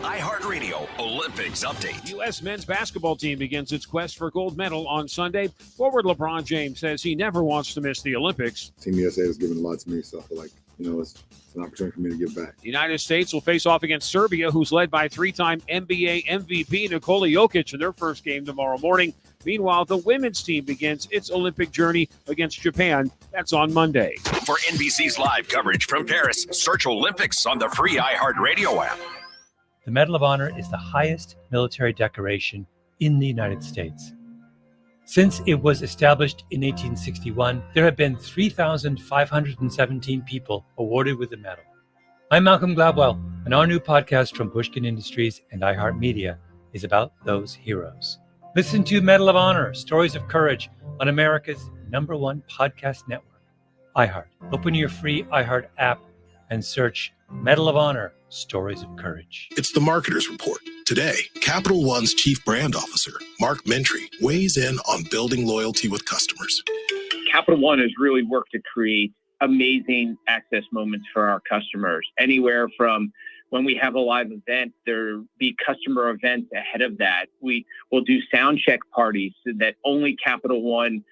iHeartRadio Olympics update. U.S. men's basketball team begins its quest for gold medal on Sunday. Forward LeBron James says he never wants to miss the Olympics. Team USA has given a lot to me, so I feel like, it's an opportunity for me to give back. The United States will face off against Serbia, who's led by 3-time NBA MVP Nikola Jokic in their first game tomorrow morning. Meanwhile, the women's team begins its Olympic journey against Japan. That's on Monday. For NBC's live coverage from Paris, search Olympics on the free iHeartRadio app. The Medal of Honor is the highest military decoration in the United States. Since it was established in 1861, there have been 3,517 people awarded with the medal. I'm Malcolm Gladwell, and our new podcast from Pushkin Industries and iHeartMedia is about those heroes. Listen to Medal of Honor, Stories of Courage on America's #1 podcast network, iHeart. Open your free iHeart app and search Medal of Honor, Stories of Courage. It's the Marketer's Report. Today, Capital One's Chief Brand Officer, Mark Mentry, weighs in on building loyalty with customers. Capital One has really worked to create amazing access moments for our customers. Anywhere from when we have a live event, there be customer events ahead of that. We will do sound check parties so that only Capital One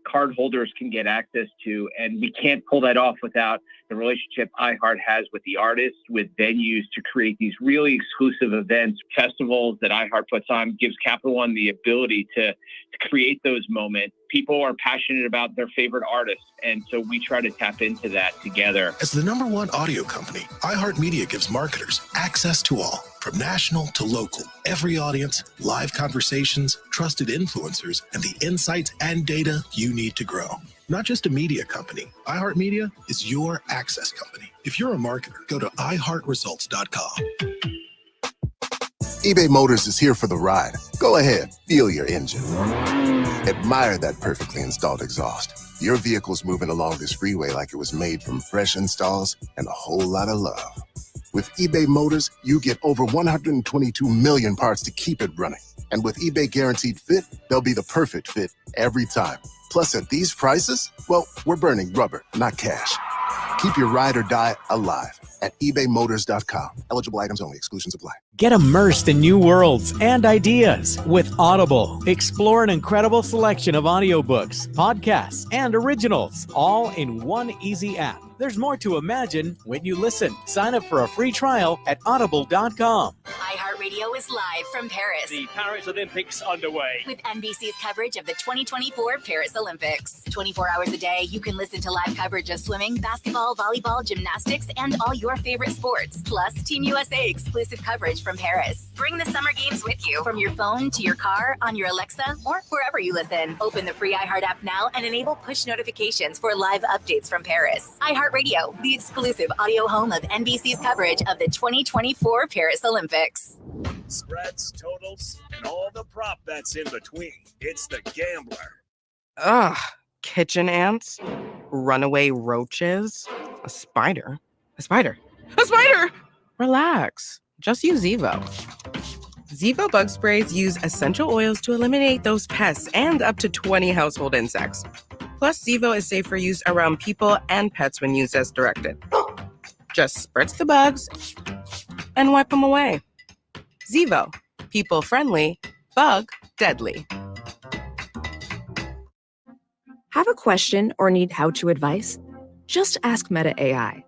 cardholders can get access to, and we can't pull that off without the relationship iHeart has with the artists, with venues to create these really exclusive events, festivals that iHeart puts on, gives Capital One the ability to create those moments. People are passionate about their favorite artists, and so we try to tap into that together. As the #1 audio company, iHeartMedia gives marketers access to all, from national to local, every audience, live conversations, trusted influencers, and the insights and data you need to grow. Not just a media company, iHeartMedia is your access company. If you're a marketer, go to iHeartResults.com. eBay Motors is here for the ride. Go ahead, feel your engine. Admire that perfectly installed exhaust. Your vehicle's moving along this freeway like it was made from fresh installs and a whole lot of love. With eBay Motors, you get over 122 million parts to keep it running. And with eBay Guaranteed Fit, they'll be the perfect fit every time. Plus, at these prices, well, we're burning rubber, not cash. Keep your ride or die alive at ebaymotors.com. Eligible items only. Exclusions apply. Get immersed in new worlds and ideas with Audible. Explore an incredible selection of audiobooks, podcasts, and originals, all in one easy app. There's more to imagine when you listen. Sign up for a free trial at audible.com. iHeartRadio is live from Paris. The Paris Olympics underway. With NBC's coverage of the 2024 Paris Olympics. 24 hours a day, you can listen to live coverage of swimming, basketball, volleyball, gymnastics, and all your favorite sports. Plus, Team USA exclusive coverage from Paris. Bring the summer games with you from your phone to your car, on your Alexa, or wherever you listen. Open the free iHeart app now and enable push notifications for live updates from Paris. iHeartRadio, the exclusive audio home of NBC's coverage of the 2024 Paris Olympics. Spreads, totals, and all the prop bets in between. It's The Gambler. Ugh, kitchen ants, runaway roaches, a spider. A spider. A spider! Relax. Just use Zevo. Zevo bug sprays use essential oils to eliminate those pests and up to 20 household insects. Plus, Zevo is safe for use around people and pets when used as directed. Just spritz the bugs and wipe them away. Zevo. People friendly, bug deadly. Have a question or need how-to advice? Just ask Meta AI.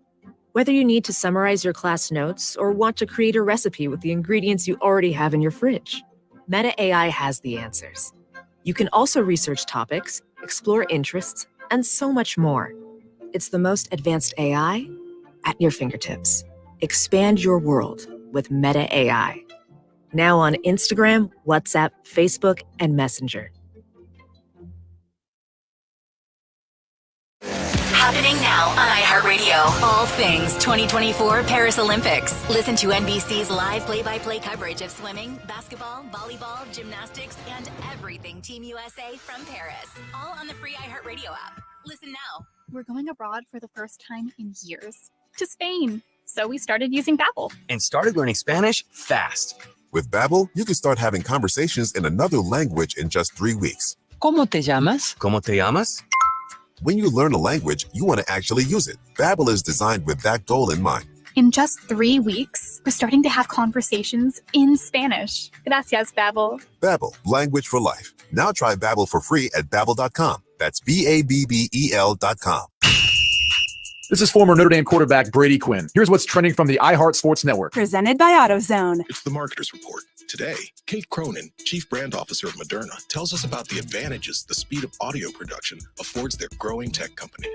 Whether you need to summarize your class notes or want to create a recipe with the ingredients you already have in your fridge, Meta AI has the answers. You can also research topics, explore interests, and so much more. It's the most advanced AI at your fingertips. Expand your world with Meta AI. Now on Instagram, WhatsApp, Facebook, and Messenger. Happening now on iHeartRadio. All things 2024 Paris Olympics. Listen to NBC's live play-by-play coverage of swimming, basketball, volleyball, gymnastics, and everything Team USA from Paris. All on the free iHeartRadio app. Listen now. We're going abroad for the first time in years. To Spain. So we started using Babbel. And started learning Spanish fast. With Babbel, you can start having conversations in another language in just 3 weeks. ¿Cómo te llamas? ¿Cómo te llamas? When you learn a language, you want to actually use it. Babbel is designed with that goal in mind. In just 3 weeks, we're starting to have conversations in Spanish. Gracias, Babbel. Babbel, language for life. Now try Babbel for free at Babbel.com. That's Babbel.com. This is former Notre Dame quarterback Brady Quinn. Here's what's trending from the iHeart Sports Network. Presented by AutoZone. It's the Marketer's Report. Today, Kate Cronin, Chief Brand Officer of Moderna, tells us about the advantages the speed of audio production affords their growing tech company.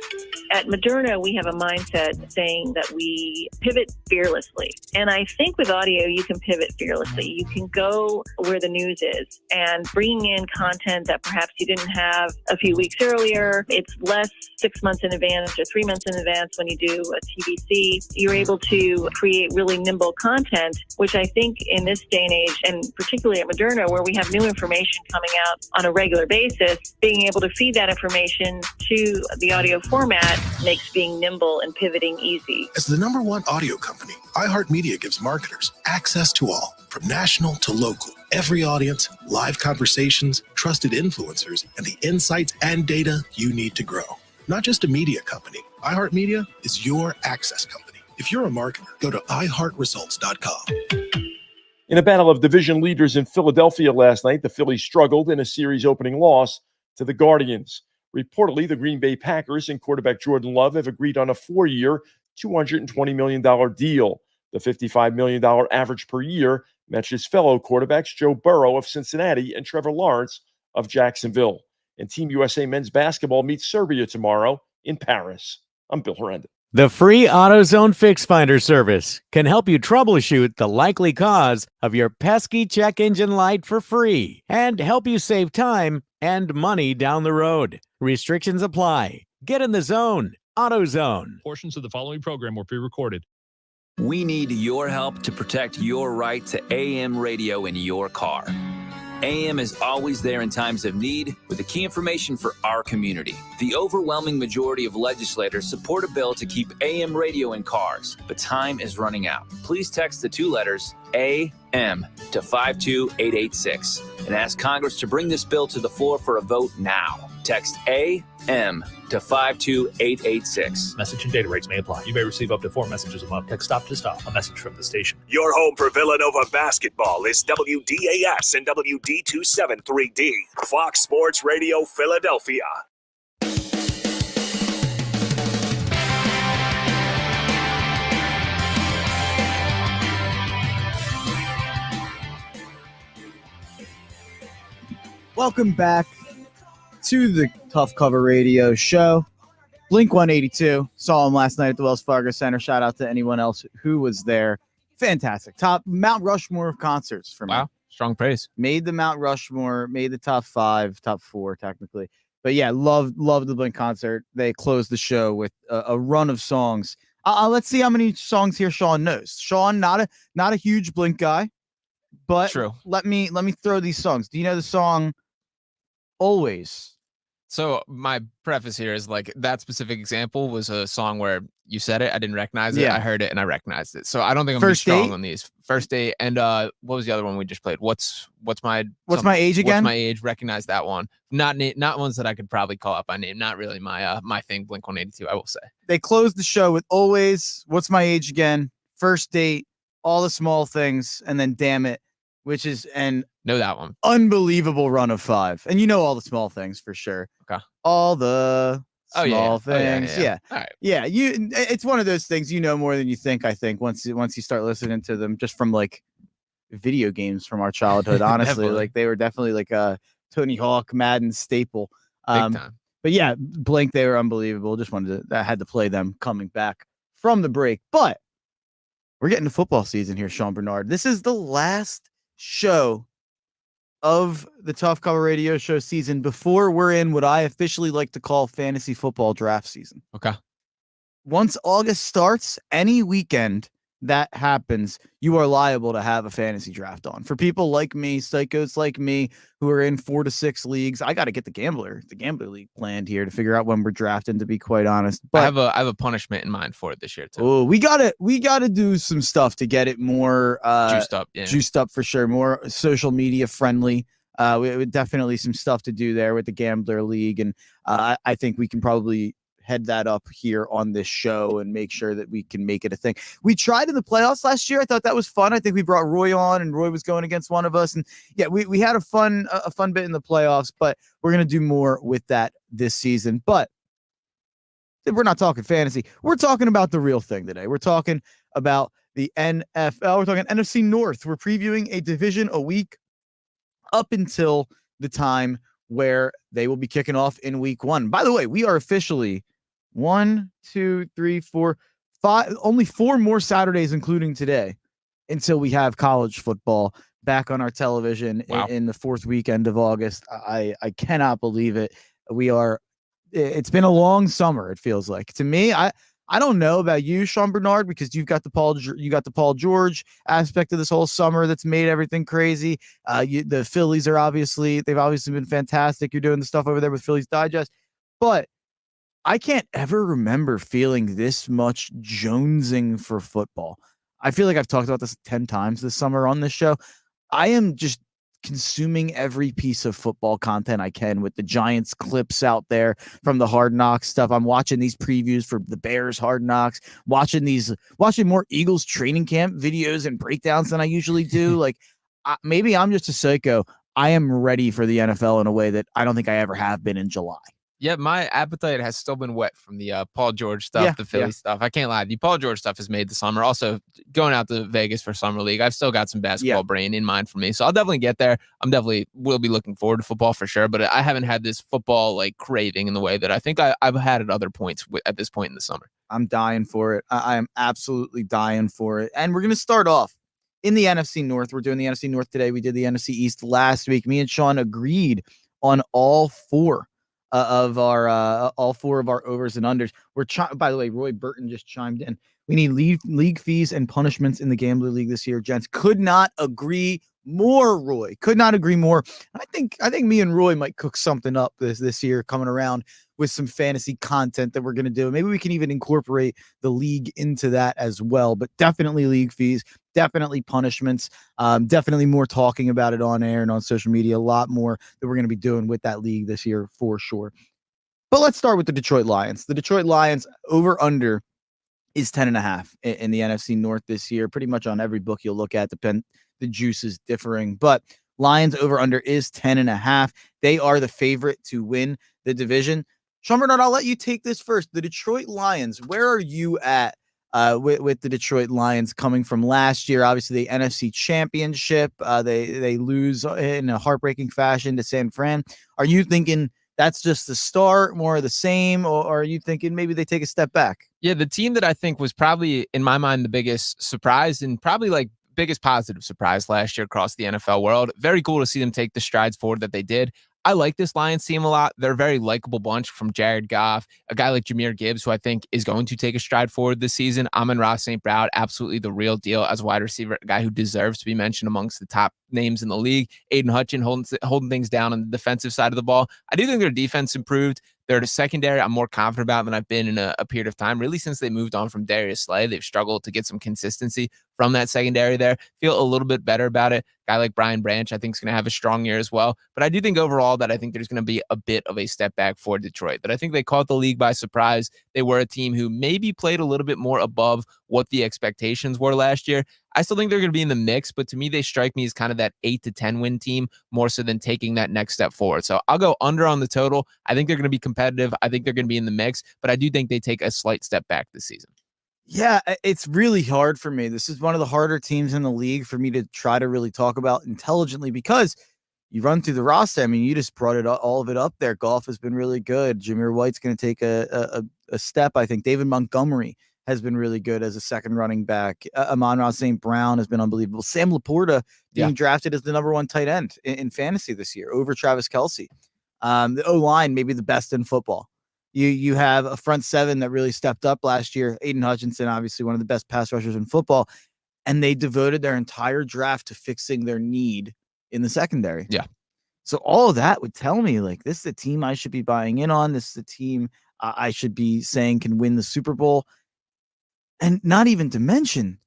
At Moderna, we have a mindset saying that we pivot fearlessly. And I think with audio, you can pivot fearlessly. You can go where the news is and bringing in content that perhaps you didn't have a few weeks earlier. It's less 6 months in advance or 3 months in advance when you do a TVC. You're able to create really nimble content, which I think in this day and age, and particularly at Moderna, where we have new information coming out on a regular basis, being able to feed that information to the audio format makes being nimble and pivoting easy. As the #1 audio company, iHeartMedia gives marketers access to all, from national to local, every audience, live conversations, trusted influencers, and the insights and data you need to grow. Not just a media company, iHeartMedia is your access company. If you're a marketer, go to iHeartResults.com. In a battle of division leaders in Philadelphia last night, the Phillies struggled in a series opening loss to the Guardians. Reportedly, the Green Bay Packers and quarterback Jordan Love have agreed on a 4-year, $220 million deal. The $55 million average per year matches fellow quarterbacks Joe Burrow of Cincinnati and Trevor Lawrence of Jacksonville. And Team USA men's basketball meets Serbia tomorrow in Paris. I'm Bill Herenda. The free AutoZone Fix Finder service can help you troubleshoot the likely cause of your pesky check engine light for free and help you save time and money down the road. Restrictions apply. Get in the zone. AutoZone. Portions of the following program were pre-recorded. We need your help to protect your right to AM radio in your car. AM is always there in times of need with the key information for our community. The overwhelming majority of legislators support a bill to keep AM radio in cars, but time is running out. Please text the two letters AM to 52886 and ask Congress to bring this bill to the floor for a vote now. Text AM to 52886. Message and data rates may apply. You may receive up to 4 messages a month. Text stop to stop. A message from the station. Your home for Villanova basketball is WDAS and WD273D. Fox Sports Radio Philadelphia. Welcome back to the Tough Cover Radio Show. Blink 182. Saw him last night at the Wells Fargo Center. Shout out to anyone else who was there. Fantastic. Top Mount Rushmore of concerts for me. Wow. Strong praise. Made the Mount Rushmore, made the top 5, top 4 technically. But yeah, loved the Blink concert. They closed the show with a run of songs. Let's see how many songs here Sean knows. Sean, not a huge Blink guy, but True. Let me throw these songs. Do you know the song Always? So my preface here is like that specific example was a song where you said it, I didn't recognize it. Yeah. I heard it and I recognized it. So I don't think I'm First strong Date? on these. First Date and what was the other one we just played? What's my Age What's Again? My Age? Recognize that one. Not ones that I could probably call up by name. Not really my my thing. Blink 182. I will say. They closed the show with Always, What's My Age Again, First Date, All the Small Things, and then Damn It, which is an Know that one. unbelievable run of 5. And you know All the Small Things for sure. Okay. All the small things. Yeah. All right. Yeah, it's one of those things you know more than you think, I think, once you start listening to them just from like video games from our childhood, honestly. Like they were definitely like a Tony Hawk, Madden staple. Big time. But yeah, Blink, they were unbelievable. Just I had to play them coming back from the break. But we're getting to football season here, Sean Bernard. This is the last show of the Tough Cover Radio Show season before we're in what I officially like to call fantasy football draft season. Okay. Once August starts, any weekend that happens, you are liable to have a fantasy draft on. For people like me, psychos like me, who are in 4 to 6 leagues, I got to get the Gambler League planned here to figure out when we're drafting, to be quite honest. But I have a punishment in mind for it this year too. Oh, we gotta do some stuff to get it more Juiced up, yeah. Juiced up for sure, more social media friendly. We definitely some stuff to do there with the Gambler League, and I think we can probably head that up here on this show and make sure that we can make it a thing. We tried in the playoffs last year. I thought that was fun. I think we brought Roy on, and Roy was going against one of us, and yeah, we had a fun bit in the playoffs. But we're gonna do more with that this season. But we're not talking fantasy. We're talking about the real thing today. We're talking about the NFL. We're talking NFC North. We're previewing a division a week up until the time where they will be kicking off in week 1. By the way, we are officially 1, 2, 3, 4, 5, only 4 more Saturdays, including today, until we have college football back on our television. Wow. in the 4th weekend of August. I cannot believe it. It's been a long summer. It feels like to me. I don't know about you, Sean Bernard, because you got the Paul George aspect of this whole summer that's made everything crazy. The Phillies they've obviously been fantastic. You're doing the stuff over there with Phillies Digest, but I can't ever remember feeling this much jonesing for football. I feel like I've talked about this 10 times this summer on this show. I am just consuming every piece of football content I can with the Giants clips out there from the Hard Knocks stuff. I'm watching these previews for the Bears Hard Knocks, watching more Eagles training camp videos and breakdowns than I usually do. Like maybe I'm just a psycho. I am ready for the NFL in a way that I don't think I ever have been in July. Yeah, my appetite has still been wet from the Paul George stuff, the Philly stuff. I can't lie. The Paul George stuff has made the summer. Also, going out to Vegas for Summer League, I've still got some basketball brain in mind for me. So I'll definitely get there. Will be looking forward to football for sure. But I haven't had this football like craving in the way that I think I've had at other points at this point in the summer. I'm dying for it. I am absolutely dying for it. And we're going to start off in the NFC North. We're doing the NFC North today. We did the NFC East last week. Me and Sean agreed on all four of our overs and unders. By the way, Roy Burton just chimed in. We need league fees and punishments in the Gambler League this year, gents. Could not agree more, Roy. Could not agree more. I think me and Roy might cook something up this year coming around with some fantasy content that we're going to do. Maybe we can even incorporate the league into that as well. But definitely league fees, definitely punishments, definitely more talking about it on air and on social media. A lot more that we're going to be doing with that league this year for sure. But let's start with the Detroit Lions. The Detroit Lions over under is 10.5 in the NFC North this year. Pretty much on every book you'll look at, the juice is differing, but Lions over under is 10.5. They are the favorite to win the division. Sean Bernard, I'll let you take this first. The Detroit Lions, where are you at with the Detroit Lions coming from last year? Obviously, the NFC Championship. They lose in a heartbreaking fashion to San Fran. Are you thinking that's just the start, more of the same, or are you thinking maybe they take a step back? Yeah, the team that I think was probably, in my mind, the biggest surprise and probably like biggest positive surprise last year across the NFL world. Very cool to see them take the strides forward that they did. I like this Lions team a lot. They're a very likable bunch, from Jared Goff, a guy like Jahmyr Gibbs, who I think is going to take a stride forward this season. Amon-Ra St. Brown, absolutely the real deal as a wide receiver, a guy who deserves to be mentioned amongst the top names in the league. Aiden Hutchinson holding things down on the defensive side of the ball. I do think their defense improved. They're secondary I'm more confident about than I've been in a period of time. Really, since they moved on from Darius Slay, they've struggled to get some consistency from that secondary there. Feel a little bit better about it. Guy like Brian Branch, I think, is going to have a strong year as well. But I do think overall that I think there's going to be a bit of a step back for Detroit. That I think they caught the league by surprise. They were a team who maybe played a little bit more above what the expectations were last year. I still think they're going to be in the mix, but to me, they strike me as kind of that 8 to 10 win team more so than taking that next step forward. So I'll go under on the total. I think they're going to be competitive. I think they're going to be in the mix, but I do think they take a slight step back this season. Yeah, it's really hard for me. This is one of the harder teams in the league for me to try to really talk about intelligently, because you run through the roster. I mean, you just brought it all of it up there. Goff has been really good. Jahmyr White's going to take a step. I think David Montgomery has been really good as a second running back. Amon-Ra St. Brown has been unbelievable. Sam Laporta being drafted as the number 1 tight end in fantasy this year over Travis Kelce. The O-line, maybe the best in football. You have a front seven that really stepped up last year. Aiden Hutchinson, obviously one of the best pass rushers in football. And they devoted their entire draft to fixing their need in the secondary. Yeah. So all of that would tell me, like, this is a team I should be buying in on. This is a team I should be saying can win the Super Bowl. And not even to mention,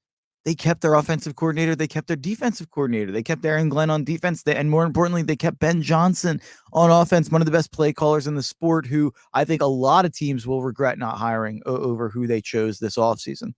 they kept their offensive coordinator. They kept their defensive coordinator. They kept Aaron Glenn on defense. And more importantly, they kept Ben Johnson on offense, one of the best play callers in the sport, who I think a lot of teams will regret not hiring over who they chose this offseason.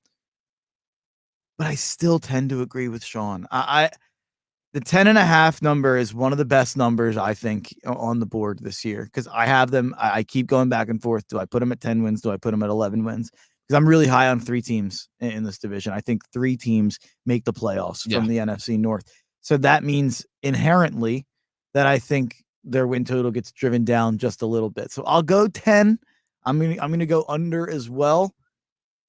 But I still tend to agree with Sean. The 10.5 number is one of the best numbers, I think, on the board this year, because I have them. I keep going back and forth. Do I put them at 10 wins? Do I put them at 11 wins? Because I'm really high on 3 teams in this division. I think 3 teams make the playoffs from the NFC North. So that means inherently that I think their win total gets driven down just a little bit. So I'll go 10. I'm gonna go under as well,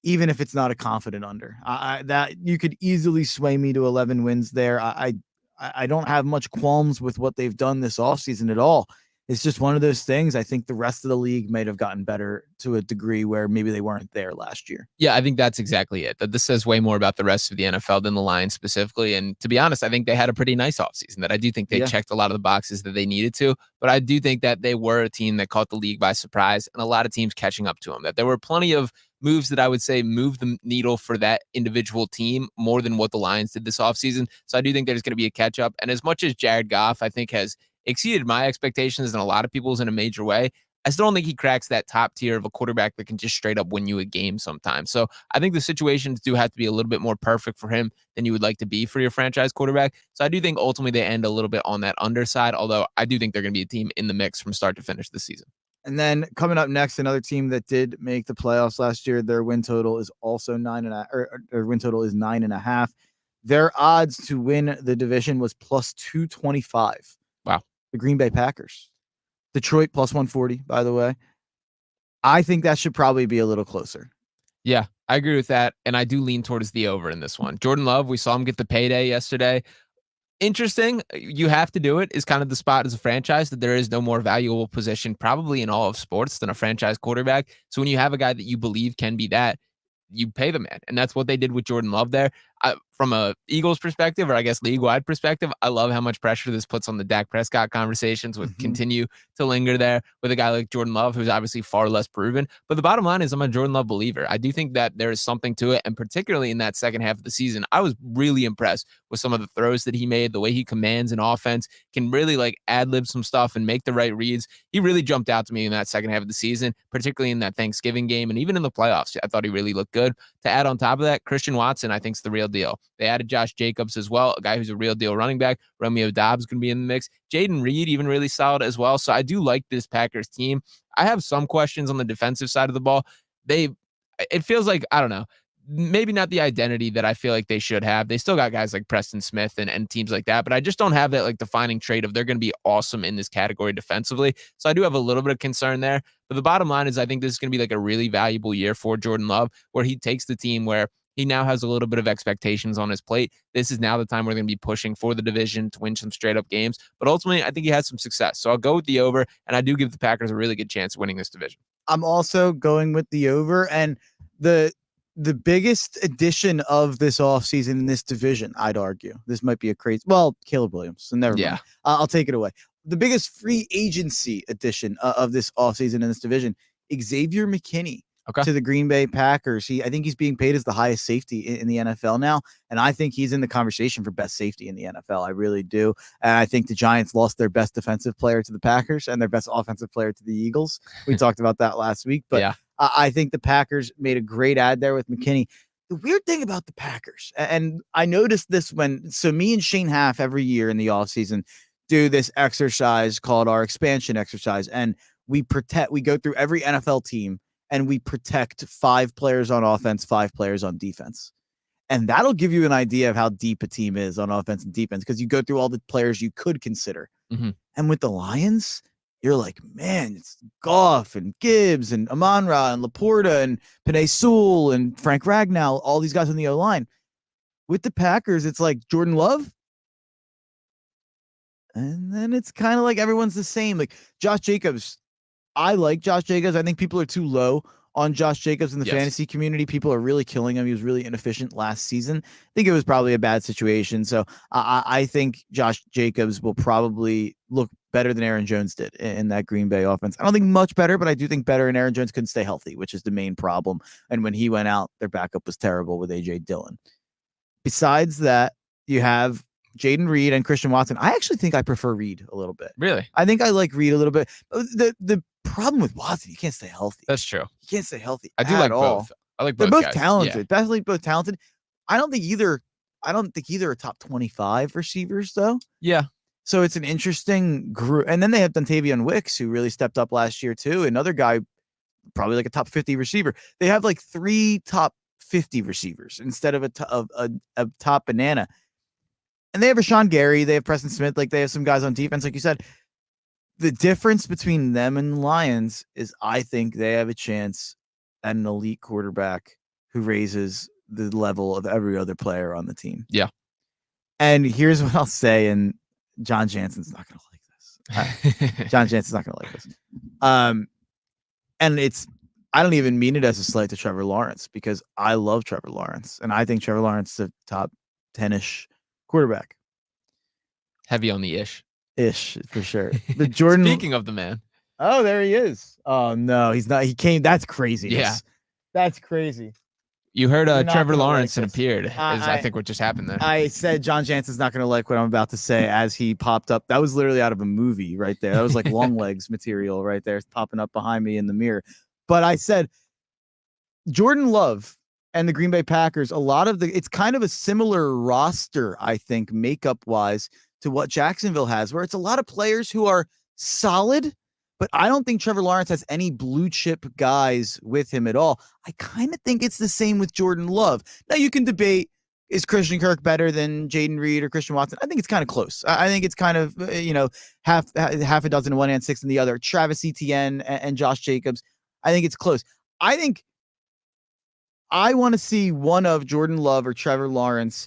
even if it's not a confident under. That you could easily sway me to 11 wins there. I don't have much qualms with what they've done this offseason at all. It's just one of those things. I think the rest of the league might have gotten better to a degree where maybe they weren't there last year. Yeah, I think that's exactly it. That this says way more about the rest of the NFL than the Lions specifically. And to be honest, I think they had a pretty nice offseason. That I do think they checked a lot of the boxes that they needed to. But I do think that they were a team that caught the league by surprise, and a lot of teams catching up to them. That there were plenty of moves that I would say moved the needle for that individual team more than what the Lions did this offseason. So I do think there's going to be a catch up. And as much as Jared Goff, I think, has exceeded my expectations and a lot of people's in a major way, I still don't think he cracks that top tier of a quarterback that can just straight up win you a game sometimes. So I think the situations do have to be a little bit more perfect for him than you would like to be for your franchise quarterback. So I do think ultimately they end a little bit on that underside, although I do think they're going to be a team in the mix from start to finish this season. And then coming up next, another team that did make the playoffs last year. Their win total is also 9.5, or their win total is 9.5. Their odds to win the division was plus 225. Wow. The Green Bay Packers. Detroit plus 140, by the way. I think that should probably be a little closer. Yeah, I agree with that. And I do lean towards the over in this one. Jordan Love, we saw him get the payday yesterday. Interesting. You have to do it is kind of the spot as a franchise that there is no more valuable position probably in all of sports than a franchise quarterback. So when you have a guy that you believe can be that, you pay the man. And that's what they did with Jordan Love there. From a Eagles perspective, or I guess league-wide perspective, I love how much pressure this puts on the Dak Prescott conversations with continue to linger there with a guy like Jordan Love, who's obviously far less proven. But the bottom line is I'm a Jordan Love believer. I do think that there is something to it. And particularly in that second half of the season, I was really impressed with some of the throws that he made, the way he commands an offense, can really like ad-lib some stuff and make the right reads. He really jumped out to me in that second half of the season, particularly in that Thanksgiving game. And even in the playoffs, I thought he really looked good. To add on top of that, Christian Watson, I think, is the real deal. They added Josh Jacobs as well, a guy who's a real deal running back. Romeo Doubs going to be in the mix. Jaden Reed, even really solid as well. So I do like this Packers team. I have some questions on the defensive side of the ball. It feels like, I don't know, maybe not the identity that I feel like they should have. They still got guys like Preston Smith and teams like that, but I just don't have that like defining trait of they're going to be awesome in this category defensively. So I do have a little bit of concern there. But the bottom line is I think this is going to be like a really valuable year for Jordan Love, where he takes the team where he now has a little bit of expectations on his plate. This is now the time we're going to be pushing for the division to win some straight up games. But ultimately, I think he has some success. So I'll go with the over, and I do give the Packers a really good chance of winning this division. I'm also going with the over, and the biggest addition of this offseason in this division, I'd argue. This might be a crazy, well, Caleb Williams, so never mind. I'll take it away. The biggest free agency addition of this offseason in this division, Xavier McKinney to the Green Bay Packers. I think he's being paid as the highest safety in the NFL now, and I think he's in the conversation for best safety in the NFL. I really do. And I think the Giants lost their best defensive player to the Packers and their best offensive player to the Eagles. We talked about that last week, but I think the Packers made a great ad there with McKinney. The weird thing about the Packers, and I noticed this so me and Shane Half every year in the offseason do this exercise called our expansion exercise, and we go through every NFL team and we protect 5 players on offense, 5 players on defense. And that'll give you an idea of how deep a team is on offense and defense, because you go through all the players you could consider. And with the Lions, you're like, man, it's Goff and Gibbs and Amon-Ra and Laporta and Penei Sewell and Frank Ragnow, all these guys on the O-line. With the Packers, it's like Jordan Love. And then it's kind of like everyone's the same. Like Josh Jacobs, I like Josh Jacobs. I think people are too low on Josh Jacobs in the fantasy community. People are really killing him. He was really inefficient last season. I think it was probably a bad situation. So I think Josh Jacobs will probably look better than Aaron Jones did in that Green Bay offense. I don't think much better, but I do think better, and Aaron Jones couldn't stay healthy, which is the main problem. And when he went out, their backup was terrible with A.J. Dillon. Besides that, you have Jaden Reed and Christian Watson. I actually think I prefer Reed a little bit. Really? I think I like Reed a little bit. The problem with Watson, he can't stay healthy. That's true. He can't stay healthy. I do like both. I like both. They're both guys. talented. Definitely both talented. I don't think either are top 25 receivers though. Yeah. So it's an interesting group. And then they have Dontavian Wicks, who really stepped up last year too. Another guy, probably like a top 50 receiver. They have like 3 top 50 receivers instead of a top banana. And they have Rashawn Gary. They have Preston Smith. Like they have some guys on defense, like you said. The difference between them and the Lions is I think they have a chance at an elite quarterback who raises the level of every other player on the team. Yeah. And here's what I'll say, and John Jansen's not going to like this. John Jansen's not going to like this. And I don't even mean it as a slight to Trevor Lawrence, because I love Trevor Lawrence, and I think Trevor Lawrence is a top 10-ish quarterback. Heavy on the ish for sure. The Jordan. Speaking of the man. Oh, there he is. Oh no, he's not. He came. That's crazy. Yeah, that's crazy. You heard Trevor Lawrence and appeared. I think what just happened there. I said John Jansen's not going to like what I'm about to say as he popped up. That was literally out of a movie right there. That was like long legs material right there. It's popping up behind me in the mirror. But I said Jordan Love and the Green Bay Packers, it's kind of a similar roster, I think, makeup wise, to what Jacksonville has, where it's a lot of players who are solid, but I don't think Trevor Lawrence has any blue chip guys with him at all. I kind of think it's the same with Jordan Love. Now you can debate, is Christian Kirk better than Jaden Reed or Christian Watson? I think it's kind of close. I think it's kind of, half a dozen in one hand, six in the other. Travis Etienne and Josh Jacobs. I think it's close. I think I want to see one of Jordan Love or Trevor Lawrence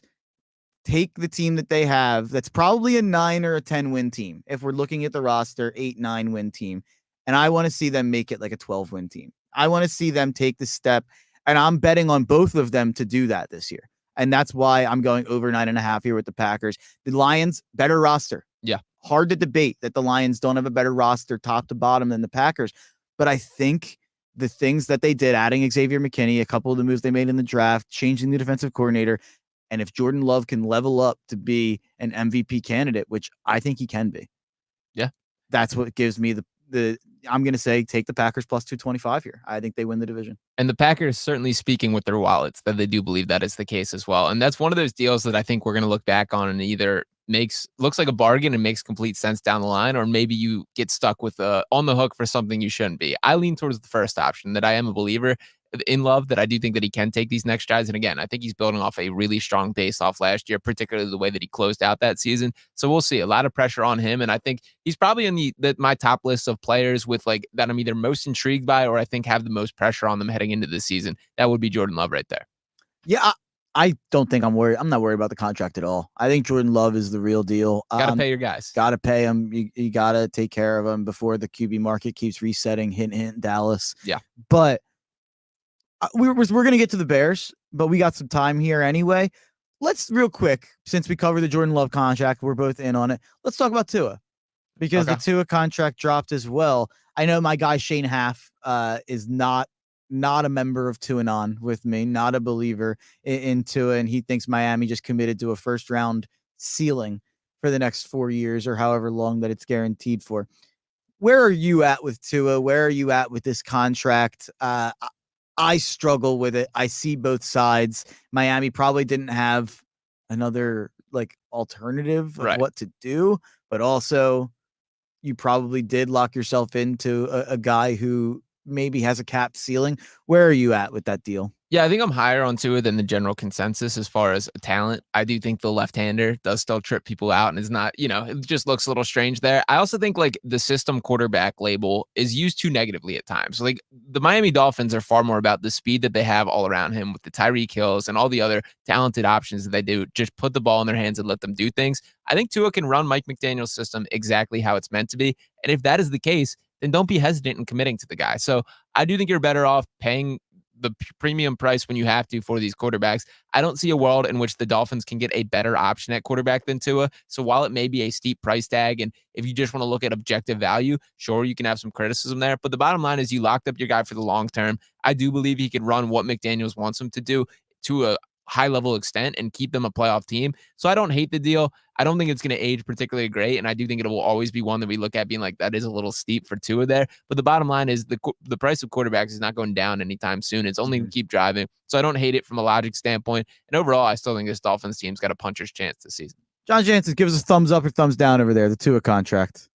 take the team that they have. That's probably a 9 or a 10 win team. If we're looking at the roster, 8, 9 win team. And I want to see them make it like a 12 win team. I want to see them take the step, and I'm betting on both of them to do that this year. And that's why I'm going over 9.5 here with the Packers. The Lions, better roster. Yeah. Hard to debate that the Lions don't have a better roster top to bottom than the Packers. But I think the things that they did, adding Xavier McKinney, a couple of the moves they made in the draft, changing the defensive coordinator, and if Jordan Love can level up to be an MVP candidate, which I think he can be. Yeah. That's what gives me the I'm going to say take the Packers plus 225 here. I think they win the division. And the Packers certainly speaking with their wallets that they do believe that is the case as well. And that's one of those deals that I think we're going to look back on and either looks like a bargain and makes complete sense down the line, or maybe you get stuck with on the hook for something you shouldn't be. I lean towards the first option, that I am a believer in Love, that I do think that he can take these next strides. And again, I think he's building off a really strong base off last year, particularly the way that he closed out that season. So we'll see. A lot of pressure on him. And I think he's probably in my top list of players with like that I'm either most intrigued by or I think have the most pressure on them heading into the season. That would be Jordan Love right there. Yeah, I don't think I'm worried. I'm not worried about the contract at all. I think Jordan Love is the real deal. Got to pay your guys. Got to pay them. You got to take care of them before the QB market keeps resetting. Hint, hint, Dallas. Yeah. But we're going to get to the Bears, but we got some time here anyway. Let's real quick, since we covered the Jordan Love contract, we're both in on it. Let's talk about Tua, because the Tua contract dropped as well. I know my guy Shane Haff is not a member of Tuanon with me, not a believer in Tua, and he thinks Miami just committed to a first round ceiling for the next 4 years or however long that it's guaranteed for. Where are you at with Tua? Where are you at with this contract? I struggle with it. I see both sides. Miami probably didn't have another like alternative of what to do, but also you probably did lock yourself into a guy who maybe has a capped ceiling. Where are you at with that deal? Yeah, I think I'm higher on Tua than the general consensus as far as talent. I do think the left-hander does still trip people out and is not, it just looks a little strange there. I also think like the system quarterback label is used too negatively at times. Like the Miami Dolphins are far more about the speed that they have all around him with the Tyreek Hills and all the other talented options that they do. Just put the ball in their hands and let them do things. I think Tua can run Mike McDaniel's system exactly how it's meant to be. And if that is the case, then don't be hesitant in committing to the guy. So I do think you're better off paying the premium price when you have to for these quarterbacks. I don't see a world in which the Dolphins can get a better option at quarterback than Tua. So while it may be a steep price tag, and if you just want to look at objective value, sure, you can have some criticism there. But the bottom line is you locked up your guy for the long term. I do believe he can run what McDaniels wants him to do to a high level extent and keep them a playoff team. So I don't hate the deal. I don't think it's going to age particularly great. And I do think it will always be one that we look at being like, that is a little steep for Tua there. But the bottom line is the price of quarterbacks is not going down anytime soon. It's only going to keep driving. So I don't hate it from a logic standpoint. And overall, I still think this Dolphins team's got a puncher's chance this season. John Jansen, give us a thumbs up or thumbs down over there, the Tua contract.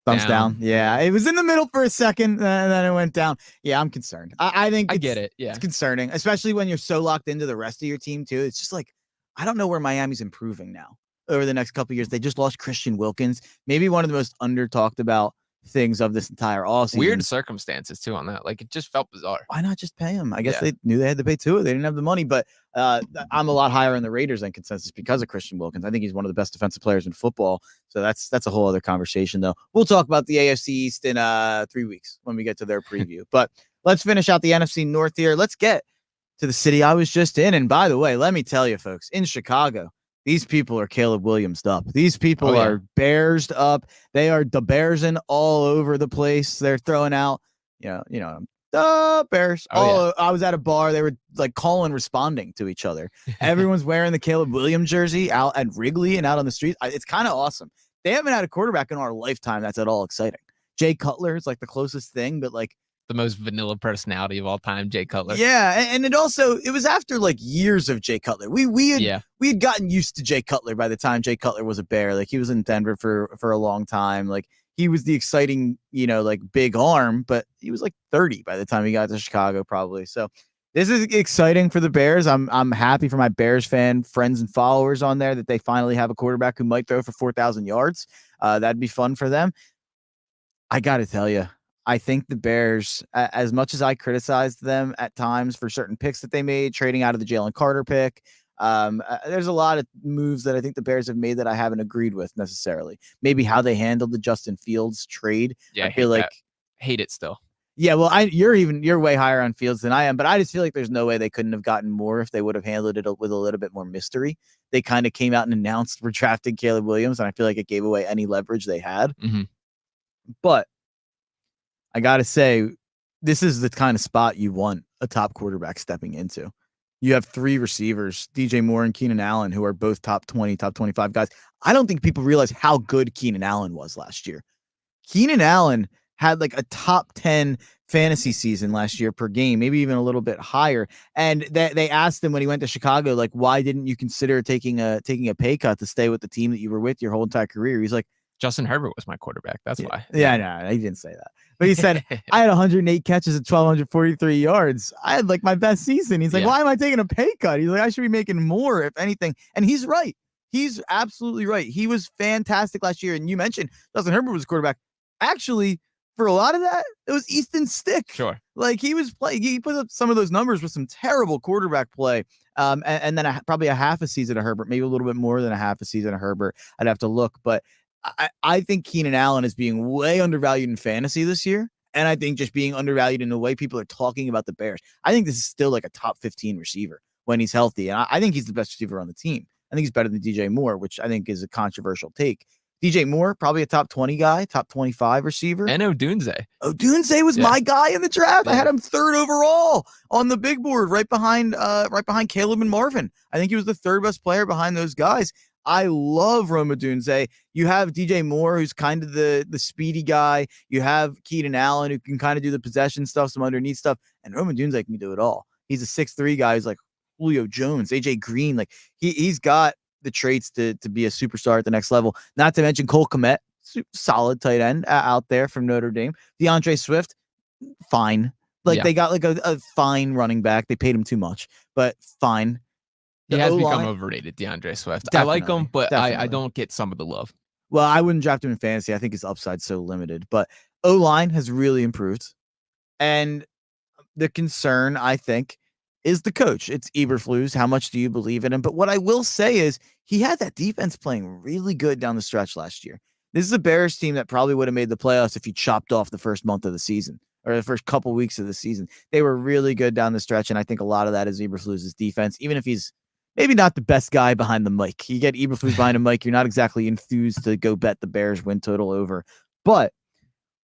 Thumbs down. Yeah, it was in the middle for a second, and then it went down. Yeah, I'm concerned. I think I get it. Yeah, it's concerning, especially when you're so locked into the rest of your team too. It's just like I don't know where Miami's improving now over the next couple of years. They just lost Christian Wilkins, maybe one of the most under talked about things of this entire offseason. Weird circumstances too on that. Like it just felt bizarre. Why not just pay him? I guess they knew they had to pay Tua. They didn't have the money, but I'm a lot higher on the Raiders than consensus because of Christian Wilkins. I think he's one of the best defensive players in football. So that's a whole other conversation though. We'll talk about the AFC East in 3 weeks when we get to their preview. But let's finish out the NFC North here. Let's get to the city I was just in. And by the way, let me tell you folks, in Chicago, these people are Caleb Williams up. These people are Bears up. They are the Bearsing all over the place. They're throwing out, the Bears. I was at a bar. They were like calling, responding to each other. Everyone's wearing the Caleb Williams jersey out at Wrigley and out on the street. It's kind of awesome. They haven't had a quarterback in our lifetime that's at all exciting. Jay Cutler is like the closest thing, but like the most vanilla personality of all time, Jay Cutler. Yeah, and it was after like years of Jay Cutler. We had gotten used to Jay Cutler by the time Jay Cutler was a Bear. Like he was in Denver for a long time. Like he was the exciting, like big arm, but he was like 30 by the time he got to Chicago, probably. So this is exciting for the Bears. I'm happy for my Bears fan friends and followers on there that they finally have a quarterback who might throw for 4,000 yards. That'd be fun for them. I got to tell you, I think the Bears, as much as I criticized them at times for certain picks that they made, trading out of the Jalen Carter pick, there's a lot of moves that I think the Bears have made that I haven't agreed with necessarily. Maybe how they handled the Justin Fields trade. Yeah, I feel like hate it still. Yeah, well, you're way higher on Fields than I am, but I just feel like there's no way they couldn't have gotten more if they would have handled it with a little bit more mystery. They kind of came out and announced we're drafting Caleb Williams, and I feel like it gave away any leverage they had. Mm-hmm. But I got to say, this is the kind of spot you want a top quarterback stepping into. You have 3 receivers, DJ Moore and Keenan Allen, who are both top 20, top 25 guys. I don't think people realize how good Keenan Allen was last year. Keenan Allen had like a top 10 fantasy season last year per game, maybe even a little bit higher. And they asked him when he went to Chicago, like, why didn't you consider taking a pay cut to stay with the team that you were with your whole entire career? He's like, Justin Herbert was my quarterback. That's why. Yeah, no, he didn't say that. But he said, I had 108 catches at 1,243 yards. I had like my best season. He's like, why am I taking a pay cut? He's like, I should be making more, if anything. And he's right. He's absolutely right. He was fantastic last year. And you mentioned Justin Herbert was a quarterback. Actually, for a lot of that, it was Easton Stick. Sure. Like he was playing, he put up some of those numbers with some terrible quarterback play. And then probably a half a season of Herbert, maybe a little bit more than a half a season of Herbert. I'd have to look. But I think Keenan Allen is being way undervalued in fantasy this year. And I think just being undervalued in the way people are talking about the Bears. I think this is still like a top 15 receiver when he's healthy. And I think he's the best receiver on the team. I think he's better than DJ Moore, which I think is a controversial take. DJ Moore, probably a top 20 guy, top 25 receiver. And Odunze. Odunze was my guy in the draft. I had him 3rd overall on the big board, right behind Caleb and Marvin. I think he was the 3rd best player behind those guys. I love Rome Odunze. You have DJ Moore, who's kind of the speedy guy. You have Keenan Allen, who can kind of do the possession stuff, some underneath stuff. And Rome Odunze can do it all. He's a 6'3" guy who's like Julio Jones, AJ Green. Like he's got the traits to be a superstar at the next level. Not to mention Cole Kmet, solid tight end out there from Notre Dame. DeAndre Swift, fine. They got like a fine running back. They paid him too much, but fine. He has become overrated, DeAndre Swift. I like him, but I don't get some of the love. Well, I wouldn't draft him in fantasy. I think his upside's so limited. But O-line has really improved. And the concern, I think, is the coach. It's Eberflus. How much do you believe in him? But what I will say is he had that defense playing really good down the stretch last year. This is a Bears team that probably would have made the playoffs if you chopped off the first month of the season or the first couple weeks of the season. They were really good down the stretch, and I think a lot of that is Eberflus' defense, even if he's maybe not the best guy behind the mic. You get Eberflus behind a mic, you're not exactly enthused to go bet the Bears win total over. But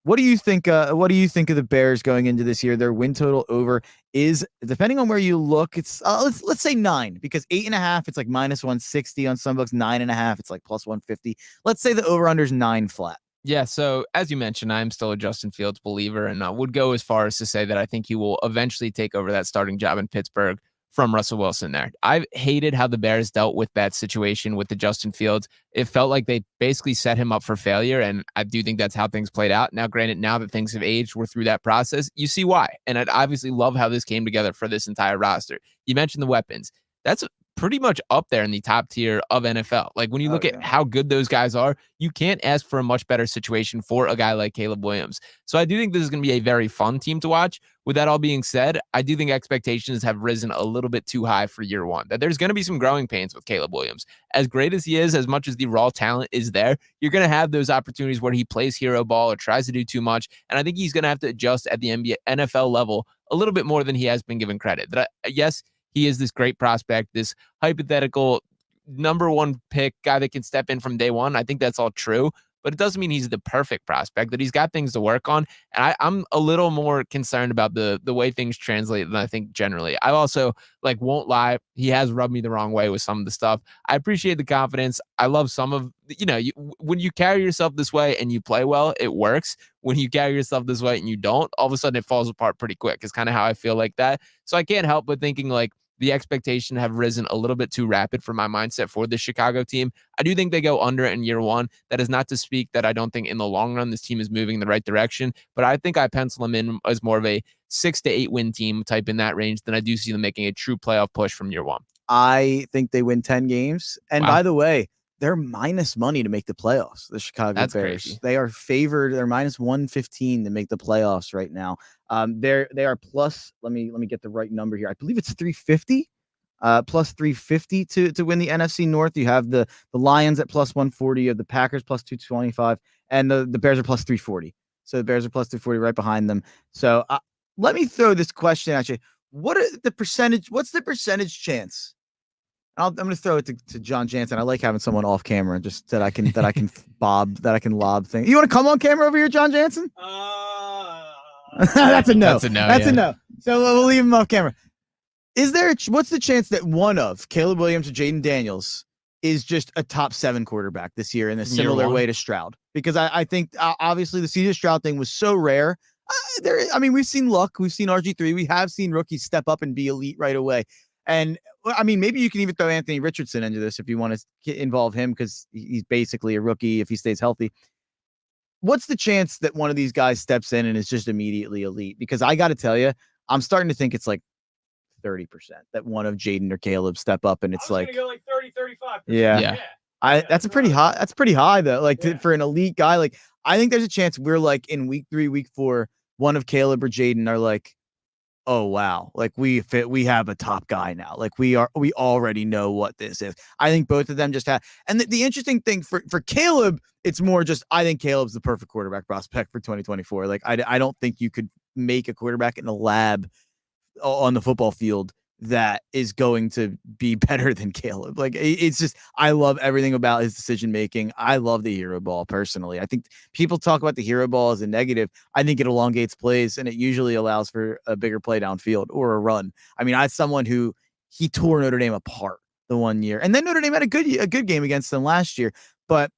what do you think? What do you think of the Bears going into this year? Their win total over is, depending on where you look, it's let's say 9, because 8.5 it's like -160 on some books. 9.5 it's like +150. Let's say the over under is 9 flat. Yeah, so as you mentioned, I'm still a Justin Fields believer, and would go as far as to say that I think he will eventually take over that starting job in Pittsburgh from Russell Wilson there. I've hated how the Bears dealt with that situation with the Justin Fields. It felt like they basically set him up for failure, and I do think that's how things played out. Now, granted, now that things have aged, we're through that process, you see why. And I'd obviously love how this came together for this entire roster. You mentioned the weapons. That's pretty much up there in the top tier of NFL. Like when you look at how good those guys are, you can't ask for a much better situation for a guy like Caleb Williams. So I do think this is going to be a very fun team to watch. With that all being said, I do think expectations have risen a little bit too high for year one. That there's going to be some growing pains with Caleb Williams. As great as he is, as much as the raw talent is there, you're going to have those opportunities where he plays hero ball or tries to do too much. And I think he's going to have to adjust at the NFL level a little bit more than he has been given credit. Yes, he is this great prospect, this hypothetical number 1 pick guy that can step in from day one. I think that's all true, but it doesn't mean he's the perfect prospect, that he's got things to work on. And I'm a little more concerned about the way things translate than I think generally. I also won't lie. He has rubbed me the wrong way with some of the stuff. I appreciate the confidence. I love some of, when you carry yourself this way and you play well, it works. When you carry yourself this way and you don't, all of a sudden it falls apart pretty quick. It's kind of how I feel like that. So I can't help but thinking the expectation have risen a little bit too rapid for my mindset for the Chicago team. I do think they go under in year one. That is not to speak that I don't think in the long run this team is moving in the right direction, but I think I pencil them in as more of a 6 to 8 win team type in that range than I do see them making a true playoff push from year one. I think they win 10 games. And by the way, they're minus money to make the playoffs, the Chicago Bears. Crazy. They are favored. They're minus 115 to make the playoffs right now. They are plus, let me get the right number here. I believe it's 350. Plus 350 to win the NFC North. You have the Lions at plus 140, you have the Packers plus 225, and the Bears are plus 340. So the Bears are plus 240 right behind them. So let me throw this question at you. What's the percentage chance? I'm going to throw it to John Jansen. I like having someone off camera just that I can lob things. You want to come on camera over here, John Jansen? That's a no. That's a no. So we'll leave him off camera. What's the chance that one of Caleb Williams or Jaden Daniels is just a top 7 quarterback this year in a similar way to Stroud? Because I think obviously the CJ Stroud thing was so rare. We've seen luck. We've seen RG3. We have seen rookies step up and be elite right away. And maybe you can even throw Anthony Richardson into this if you want to involve him because he's basically a rookie if he stays healthy. What's the chance that one of these guys steps in and is just immediately elite? Because I got to tell you, I'm starting to think it's like 30% that one of Jaden or Caleb step up and it's like go like 30-35%. Yeah. That's pretty high though. Like for an elite guy, like I think there's a chance we're like in week 3, week 4, one of Caleb or Jaden are like, oh wow, like we have a top guy now. Like we already know what this is. I think both of them just have, and the interesting thing for Caleb, it's more just I think Caleb's the perfect quarterback prospect for 2024. Like I don't think you could make a quarterback in a lab on the football field that is going to be better than Caleb. Like it's just, I love everything about his decision making. I love the hero ball personally. I think people talk about the hero ball as a negative. I think it elongates plays and it usually allows for a bigger play downfield or a run. I mean, as someone who he tore Notre Dame apart the one year, and then Notre Dame had a good game against them last year. But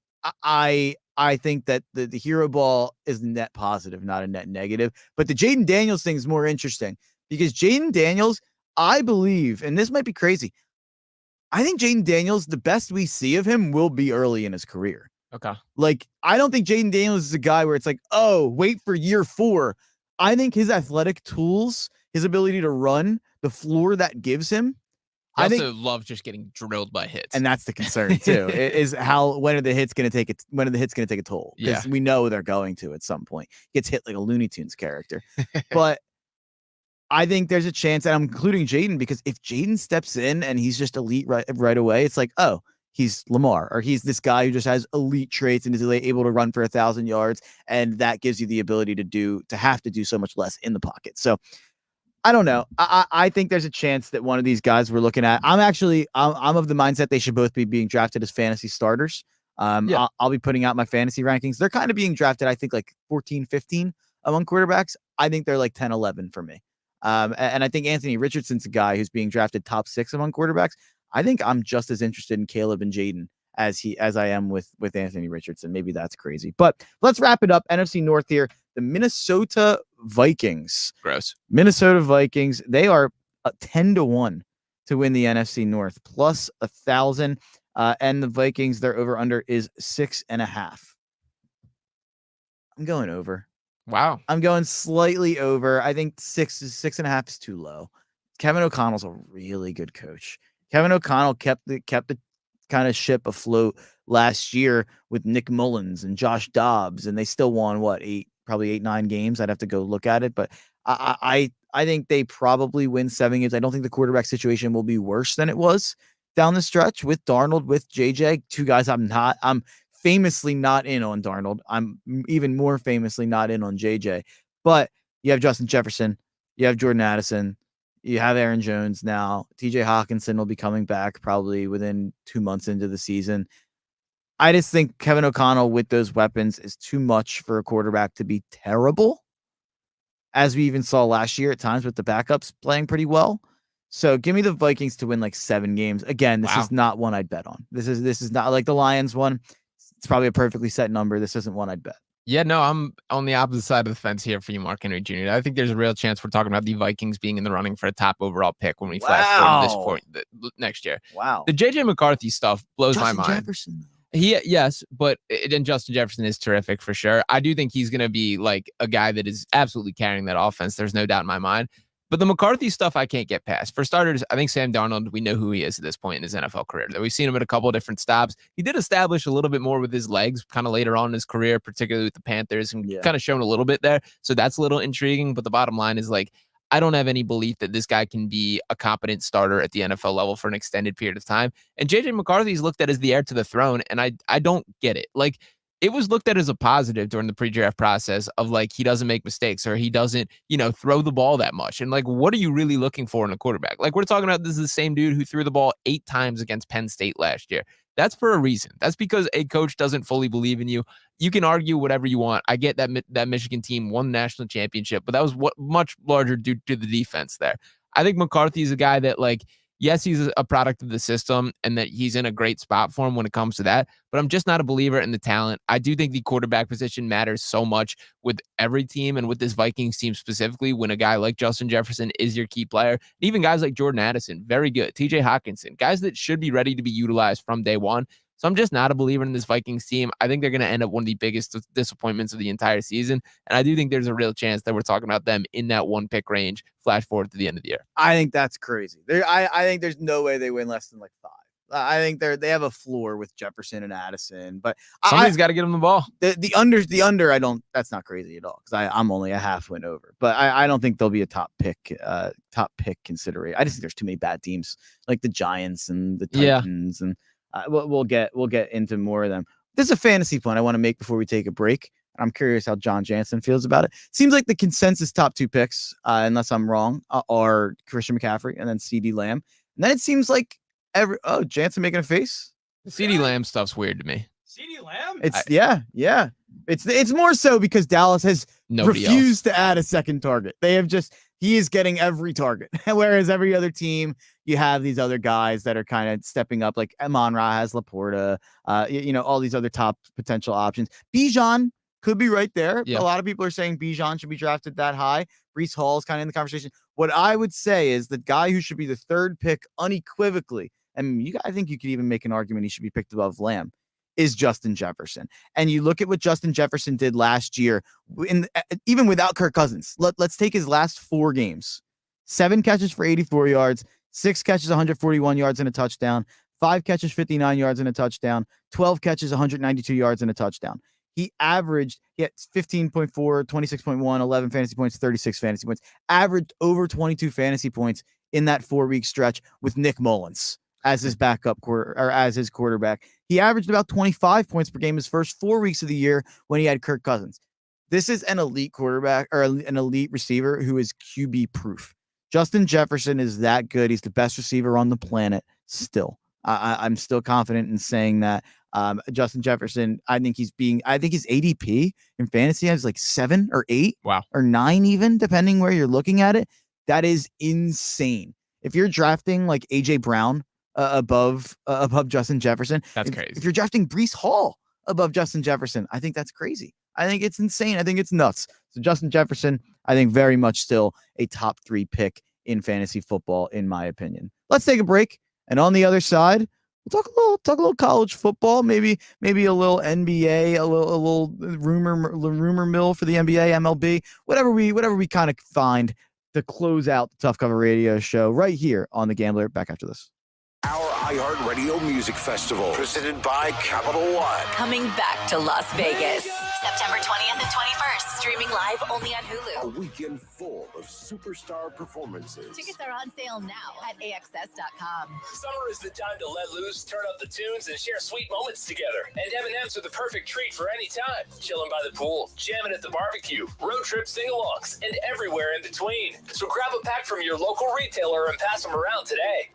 I think that the hero ball is net positive, not a net negative. But the Jaden Daniels thing is more interesting because Jaden Daniels, I believe, and this might be crazy, I think Jaden Daniels, the best we see of him will be early in his career. Okay. Like, I don't think Jaden Daniels is a guy where it's like, oh, wait for year 4. I think his athletic tools, his ability to run, the floor that gives him. I also love just getting drilled by hits. And that's the concern too, is when are the hits going to take it? When are the hits going to take a toll? Because we know they're going to at some point. Gets hit like a Looney Tunes character. But I think there's a chance, and I'm including Jaden, because if Jaden steps in and he's just elite right away, it's like, oh, he's Lamar, or he's this guy who just has elite traits and is able to run for 1,000 yards, and that gives you the ability to have to do so much less in the pocket. So I don't know. I think there's a chance that one of these guys we're looking at. I'm of the mindset they should both be being drafted as fantasy starters. I'll be putting out my fantasy rankings. They're kind of being drafted, I think, like 14, 15 among quarterbacks. I think they're like 10, 11 for me. And I think Anthony Richardson's a guy who's being drafted top 6 among quarterbacks. I think I'm just as interested in Caleb and Jaden as I am with Anthony Richardson. Maybe that's crazy, but let's wrap it up. NFC North here. The Minnesota Vikings. Gross. Minnesota Vikings. They are 10-1 to win the NFC North, plus 1,000. And the Vikings, their over under is 6.5. I'm going over. Wow. I'm going slightly over. I think 6.5 is too low. Kevin O'Connell's a really good coach. Kevin O'Connell kept the kind of ship afloat last year with Nick Mullins and Josh Dobbs, and they still won probably 8, 9 games. I'd have to go look at it, but I think they probably win 7 games. I don't think the quarterback situation will be worse than it was down the stretch with Darnold, with JJ, 2 guys I'm famously not in on Darnold. I'm even more famously not in on JJ. But you have Justin Jefferson, you have Jordan Addison, you have Aaron Jones now. TJ Hawkinson will be coming back probably within 2 months into the season. I just think Kevin O'Connell with those weapons is too much for a quarterback to be terrible, as we even saw last year at times with the backups playing pretty well. So give me the Vikings to win like 7 games. Again, this is not one I'd bet on. This is not like the Lions one. It's probably a perfectly set number. This isn't one I'd bet. Yeah, no, I'm on the opposite side of the fence here for you, Mark Henry Jr. I think there's a real chance we're talking about the Vikings being in the running for a top overall pick when we flash forward to this point next year. Wow. The J.J. McCarthy stuff blows Justin my mind. Jefferson. Yes, but and Justin Jefferson is terrific for sure. I do think he's going to be like a guy that is absolutely carrying that offense. There's no doubt in my mind. But the McCarthy stuff, I can't get past. For starters, I think Sam Darnold, we know who he is at this point in his NFL career. We've seen him at a couple of different stops. He did establish a little bit more with his legs kind of later on in his career, particularly with the Panthers, and kind of shown a little bit there. So that's a little intriguing. But the bottom line is like, I don't have any belief that this guy can be a competent starter at the NFL level for an extended period of time. And JJ McCarthy is looked at as the heir to the throne, and I don't get it. Like, it was looked at as a positive during the pre-draft process of like, he doesn't make mistakes or he doesn't, throw the ball that much. And like, what are you really looking for in a quarterback? Like, we're talking about, this is the same dude who threw the ball 8 times against Penn State last year. That's for a reason. That's because a coach doesn't fully believe in you. You can argue whatever you want. I get that Michigan team won the national championship, but that was much larger due to the defense there. I think McCarthy is a guy that, like, yes, he's a product of the system and that he's in a great spot for him when it comes to that, but I'm just not a believer in the talent. I do think the quarterback position matters so much with every team and with this Vikings team specifically when a guy like Justin Jefferson is your key player. Even guys like Jordan Addison, very good. TJ Hawkinson, guys that should be ready to be utilized from day one. So I'm just not a believer in this Vikings team. I think they're going to end up one of the biggest disappointments of the entire season. And I do think there's a real chance that we're talking about them in that 1 pick range, flash forward to the end of the year. I think that's crazy. I think there's no way they win less than like 5. I think they have a floor with Jefferson and Addison, but somebody's got to get them the ball. The under. That's not crazy at all because I'm only a half win over. But I don't think they'll be a top pick consideration. I just think there's too many bad teams like the Giants and the Titans and. We'll get into more of them. This is a fantasy point I want to make before we take a break. I'm curious how John Jansen feels about it. Seems like the consensus top 2 picks, unless I'm wrong, are Christian McCaffrey and then CeeDee Lamb. And then it seems like Jansen making a face. The CeeDee Lamb stuff's weird to me. CeeDee Lamb? It's more so because Dallas has refused to add a second target. He is getting every target, whereas every other team, you have these other guys that are kind of stepping up, like Amon-Ra has Laporta, all these other top potential options. Bijan could be right there. Yeah. A lot of people are saying Bijan should be drafted that high. Breece Hall is kind of in the conversation. What I would say is the guy who should be the 3rd pick unequivocally, and I think you could even make an argument he should be picked above Lamb, is Justin Jefferson. And you look at what Justin Jefferson did last year, even without Kirk Cousins. Let's take his last 4 games. 7 catches for 84 yards, 6 catches, 141 yards and a touchdown, 5 catches, 59 yards and a touchdown, 12 catches, 192 yards and a touchdown. He had 15.4, 26.1, 11 fantasy points, 36 fantasy points, averaged over 22 fantasy points in that 4-week stretch with Nick Mullins as his backup as his quarterback. He averaged about 25 points per game his first 4 weeks of the year when he had Kirk Cousins. This is an elite quarterback or an elite receiver who is QB proof. Justin Jefferson is that good. He's the best receiver on the planet still. I'm still confident in saying that. Justin Jefferson, I think his ADP in fantasy has like 7 or 8 or 9 even, depending where you're looking at it. That is insane. If you're drafting like AJ Brown above Justin Jefferson, that's crazy. If you're drafting Breece Hall above Justin Jefferson, I think that's crazy. I think it's insane. I think it's nuts. So Justin Jefferson, I think very much still a top 3 pick in fantasy football, in my opinion. Let's take a break. And on the other side, we'll talk a little college football, maybe a little NBA, a little rumor mill for the NBA, MLB, whatever we kind of find to close out the Tough Cover Radio show right here on The Gambler. Back after this. Our iHeartRadio Music Festival, presented by Capital One. Coming back to Las Vegas, September 20th and 21st, streaming live only on Hulu. A weekend full of superstar performances. Tickets are on sale now at AXS.com. Summer is the time to let loose, turn up the tunes, and share sweet moments together. And M&M's are the perfect treat for any time. Chilling by the pool, jamming at the barbecue, road trip sing-alongs, and everywhere in between. So grab a pack from your local retailer and pass them around today.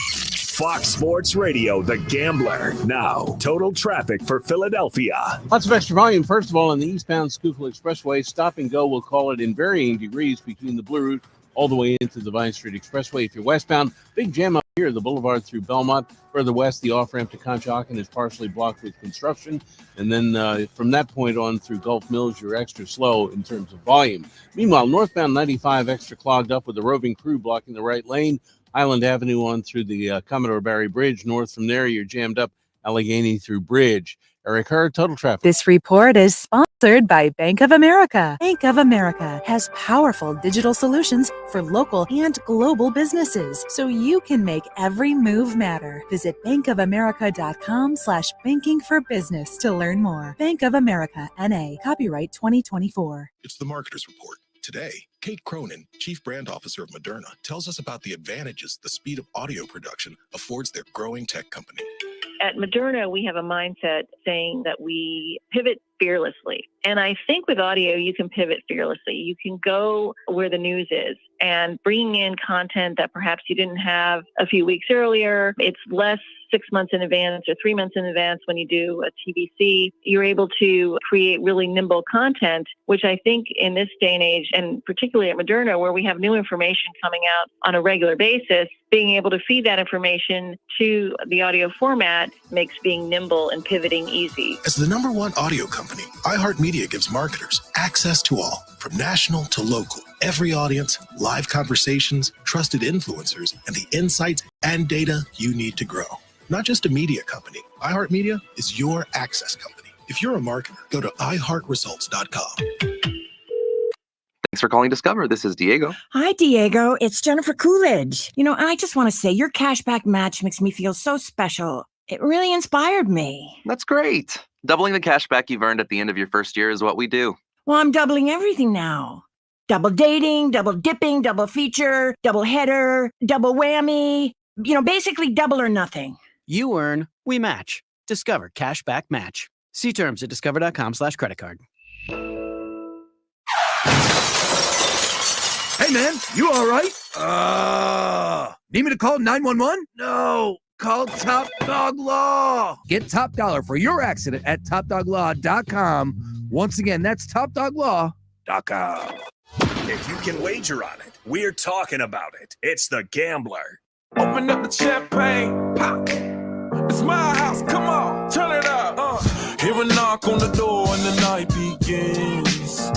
Fox Sports Radio, The Gambler. Now, total traffic for Philadelphia. Lots of extra volume. First of all, on the eastbound Schuylkill Expressway, stop and go, we'll call it, in varying degrees between the Blue Route all the way into the Vine Street Expressway. If you're westbound, big jam up here, the boulevard through Belmont. Further west, the off-ramp to Conshohocken is partially blocked with construction. And then from that point on through Gulf Mills, you're extra slow in terms of volume. Meanwhile, northbound 95 extra clogged up with a roving crew blocking the right lane. Highland Avenue on through the Commodore Barry Bridge. North from there, you're jammed up Allegheny through Bridge. Eric Hurd, Total Traffic. This report is sponsored by Bank of America. Bank of America has powerful digital solutions for local and global businesses, so you can make every move matter. Visit bankofamerica.com/banking for business to learn more. Bank of America, N.A., copyright 2024. It's the Marketer's Report. Today, Kate Cronin, Chief Brand Officer of Moderna, tells us about the advantages the speed of audio production affords their growing tech company. At Moderna, we have a mindset saying that we pivot fearlessly. And I think with audio, you can pivot fearlessly. You can go where the news is and bringing in content that perhaps you didn't have a few weeks earlier. It's less 6 months in advance or 3 months in advance when you do a TVC. You're able to create really nimble content, which I think in this day and age, and particularly at Moderna, where we have new information coming out on a regular basis, being able to feed that information to the audio format makes being nimble and pivoting easy. As the #1 audio company, iHeartMedia gives marketers access to all, from national to local, every audience, live conversations, trusted influencers, and the insights and data you need to grow. Not just a media company, iHeartMedia is your access company. If you're a marketer, go to iHeartResults.com. Thanks for calling Discover. This is Diego. Hi, Diego. It's Jennifer Coolidge. I just want to say your cashback match makes me feel so special. It really inspired me. That's great. Doubling the cashback you've earned at the end of your first year is what we do. Well, I'm doubling everything now. Double dating, double dipping, double feature, double header, double whammy. Basically double or nothing. You earn, we match. Discover Cashback Match. See terms at discover.com/credit card. Hey, man, you all right? Need me to call 911? No, call Top Dog Law. Get top dollar for your accident at topdoglaw.com. Once again, that's topdoglaw.com. If you can wager on it, we're talking about it. It's The Gambler. Open up the champagne, pop. It's my house, come on, turn it up. Hear a knock on the door and the night begins.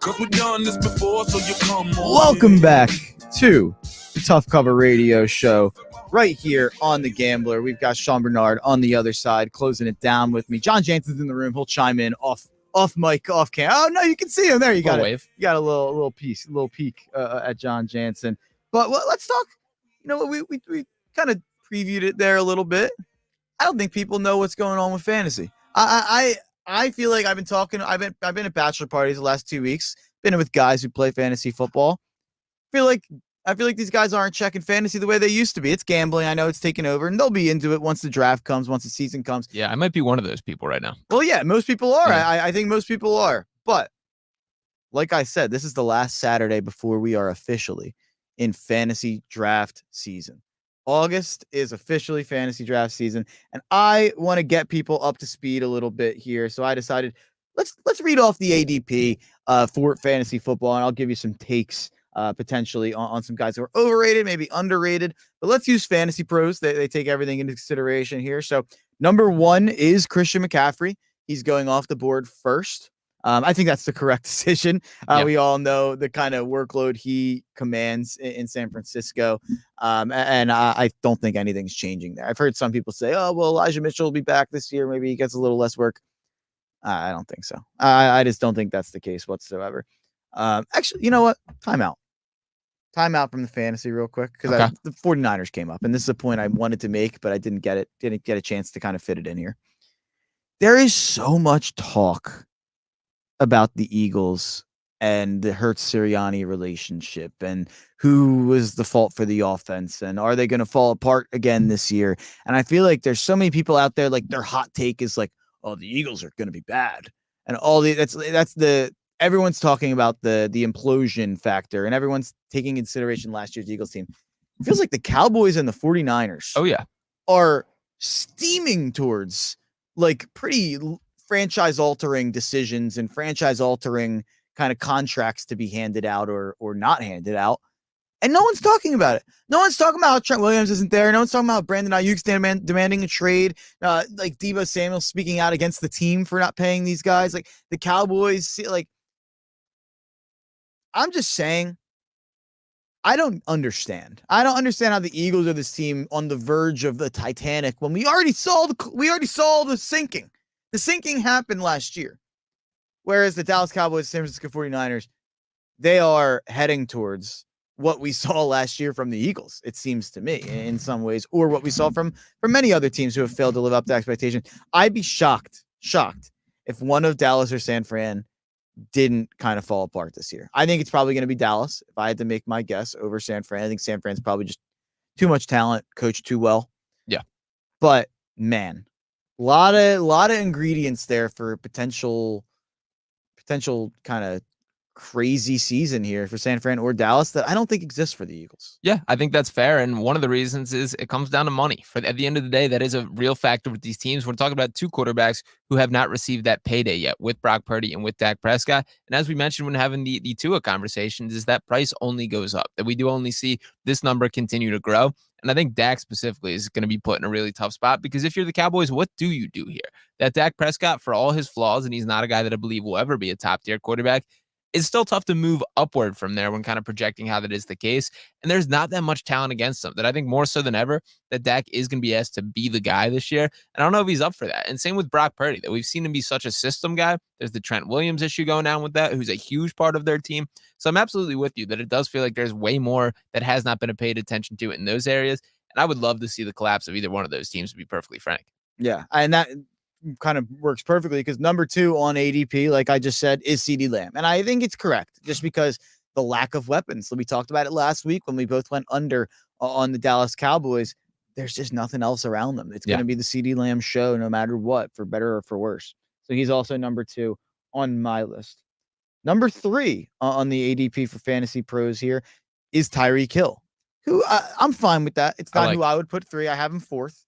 Cause we've done this before, so you come on. Welcome back to the Tough Cover Radio Show right here on The Gambler. We've got Sean Bernard on the other side closing it down with me. John Jansen's in the room. He'll chime in off mic, off cam. Oh, no, you can see him. There you got it. You got a little peek at John Jansen. But let's talk. We kind of previewed it there a little bit. I don't think people know what's going on with fantasy. I feel like I've been talking. I've been at bachelor parties the last 2 weeks. Been with guys who play fantasy football. I feel like these guys aren't checking fantasy the way they used to be. It's gambling. I know it's taken over, and they'll be into it once the draft comes, once the season comes. Yeah, I might be one of those people right now. Well, yeah, most people are. Yeah. I think most people are. But like I said, this is the last Saturday before we are officially in fantasy draft season. August is officially fantasy draft season, and I want to get people up to speed a little bit here. So I decided let's read off the ADP for fantasy football, and I'll give you some takes potentially on some guys who are overrated, maybe underrated. But let's use Fantasy Pros. They take everything into consideration here. So #1 is Christian McCaffrey. He's going off the board first. I think that's the correct decision. We all know the kind of workload he commands in San Francisco. And I don't think anything's changing there. I've heard some people say, oh, well, Elijah Mitchell will be back this year. Maybe he gets a little less work. I don't think so. I just don't think that's the case whatsoever. Actually, you know what? Time out from the fantasy real quick, because the 49ers came up, and this is a point I wanted to make, but I didn't get a chance to kind of fit it in here. There is so much talk about the Eagles and the Hurts-Sirianni relationship and who was the fault for the offense and are they going to fall apart again this year? And I feel like there's so many people out there, like their hot take is like, oh, the Eagles are going to be bad. And everyone's talking about the implosion factor, and everyone's taking consideration last year's Eagles team. It feels like the Cowboys and the 49ers are steaming towards like pretty franchise altering decisions and franchise altering kind of contracts to be handed out or not handed out. And no one's talking about it. No one's talking about how Trent Williams isn't there. No one's talking about Brandon Ayuk's demanding a trade. Like Deebo Samuel speaking out against the team for not paying these guys. Like the Cowboys, like, I'm just saying, I don't understand. I don't understand how the Eagles are this team on the verge of the Titanic when we already saw the sinking. The sinking happened last year. Whereas the Dallas Cowboys, San Francisco 49ers, they are heading towards what we saw last year from the Eagles, it seems to me, in some ways, or what we saw from many other teams who have failed to live up to expectations. I'd be shocked if one of Dallas or San Fran didn't kind of fall apart this year. I think it's probably going to be Dallas, if I had to make my guess, over San Fran. I think San Fran's probably just too much talent, coached too well. Yeah. But, man, a lot of ingredients there for potential kind of crazy season here for San Fran or Dallas that I don't think exists for the Eagles. Yeah, I think that's fair. And one of the reasons is it comes down to money. At the end of the day, that is a real factor with these teams. We're talking about two quarterbacks who have not received that payday yet, with Brock Purdy and with Dak Prescott. And as we mentioned when having the Tua conversations, is that price only goes up, that we do only see this number continue to grow. And I think Dak specifically is going to be put in a really tough spot, because if you're the Cowboys, what do you do here? That Dak Prescott, for all his flaws, and he's not a guy that I believe will ever be a top-tier quarterback, it's still tough to move upward from there when kind of projecting how that is the case. And there's not that much talent against him, that I think more so than ever that Dak is going to be asked to be the guy this year. And I don't know if he's up for that. And same with Brock Purdy, that we've seen him be such a system guy. There's the Trent Williams issue going down with that, who's a huge part of their team. So I'm absolutely with you that it does feel like there's way more that has not been paid attention to in those areas. And I would love to see the collapse of either one of those teams, to be perfectly frank. Yeah. And that kind of works perfectly, because number 2 on ADP, like I just said, is CeeDee Lamb. And I think it's correct, just because the lack of weapons. So we talked about it last week when we both went under on the Dallas Cowboys. There's just nothing else around them. It's going to be the CeeDee Lamb show no matter what, for better or for worse. So he's also number 2 on my list. Number 3 on the ADP for Fantasy Pros here is Tyreek Hill, who I'm fine with that. It's not who I would put 3. I have him 4th.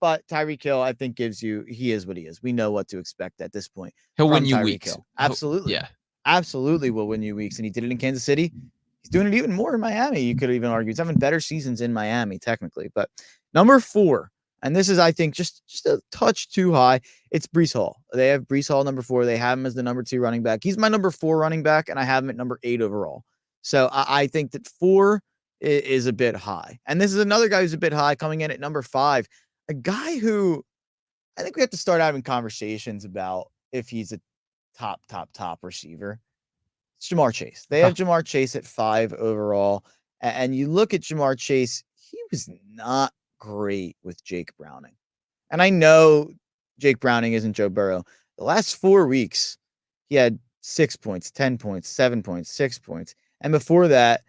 But Tyreek Hill, I think, he is what he is. We know what to expect at this point. He'll win you weeks. Hill. Absolutely. Yeah. Absolutely will win you weeks. And he did it in Kansas City. He's doing it even more in Miami. You could even argue he's having better seasons in Miami, technically. But number 4, and this is, I think, just a touch too high. It's Breece Hall. They have Breece Hall number 4. They have him as the number 2 running back. He's my number 4 running back, and I have him at number 8 overall. So I think that 4 is a bit high. And this is another guy who's a bit high, coming in at number 5. A guy who I think we have to start having conversations about if he's a top receiver. It's Jamar Chase. They have Jamar Chase at 5 overall. And you look at Jamar Chase, he was not great with Jake Browning. And I know Jake Browning isn't Joe Burrow. The last 4 weeks, he had 6 points, 10 points, 7 points, 6 points. And before that,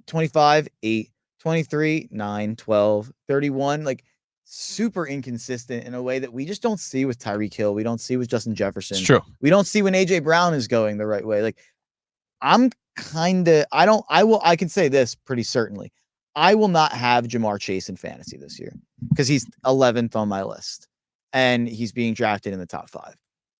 25, 8, 23, 9, 12, 31, like super inconsistent in a way that we just don't see with Tyreek Hill. We don't see with Justin Jefferson. It's true. We don't see when AJ Brown is going the right way. Like, I can say this pretty certainly. I will not have Jamar Chase in fantasy this year because he's 11th on my list and he's being drafted in the top 5.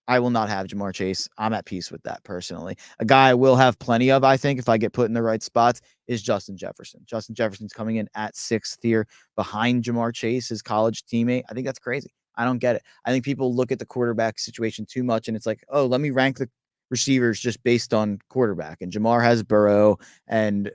I will not have Jamar Chase. I'm at peace with that personally. A guy I will have plenty of, I think, if I get put in the right spots, is Justin Jefferson. Justin Jefferson's coming in at 6th here behind Jamar Chase, his college teammate. I think that's crazy. I don't get it. I think people look at the quarterback situation too much and it's like, oh, let me rank the receivers just based on quarterback. And Jamar has Burrow and,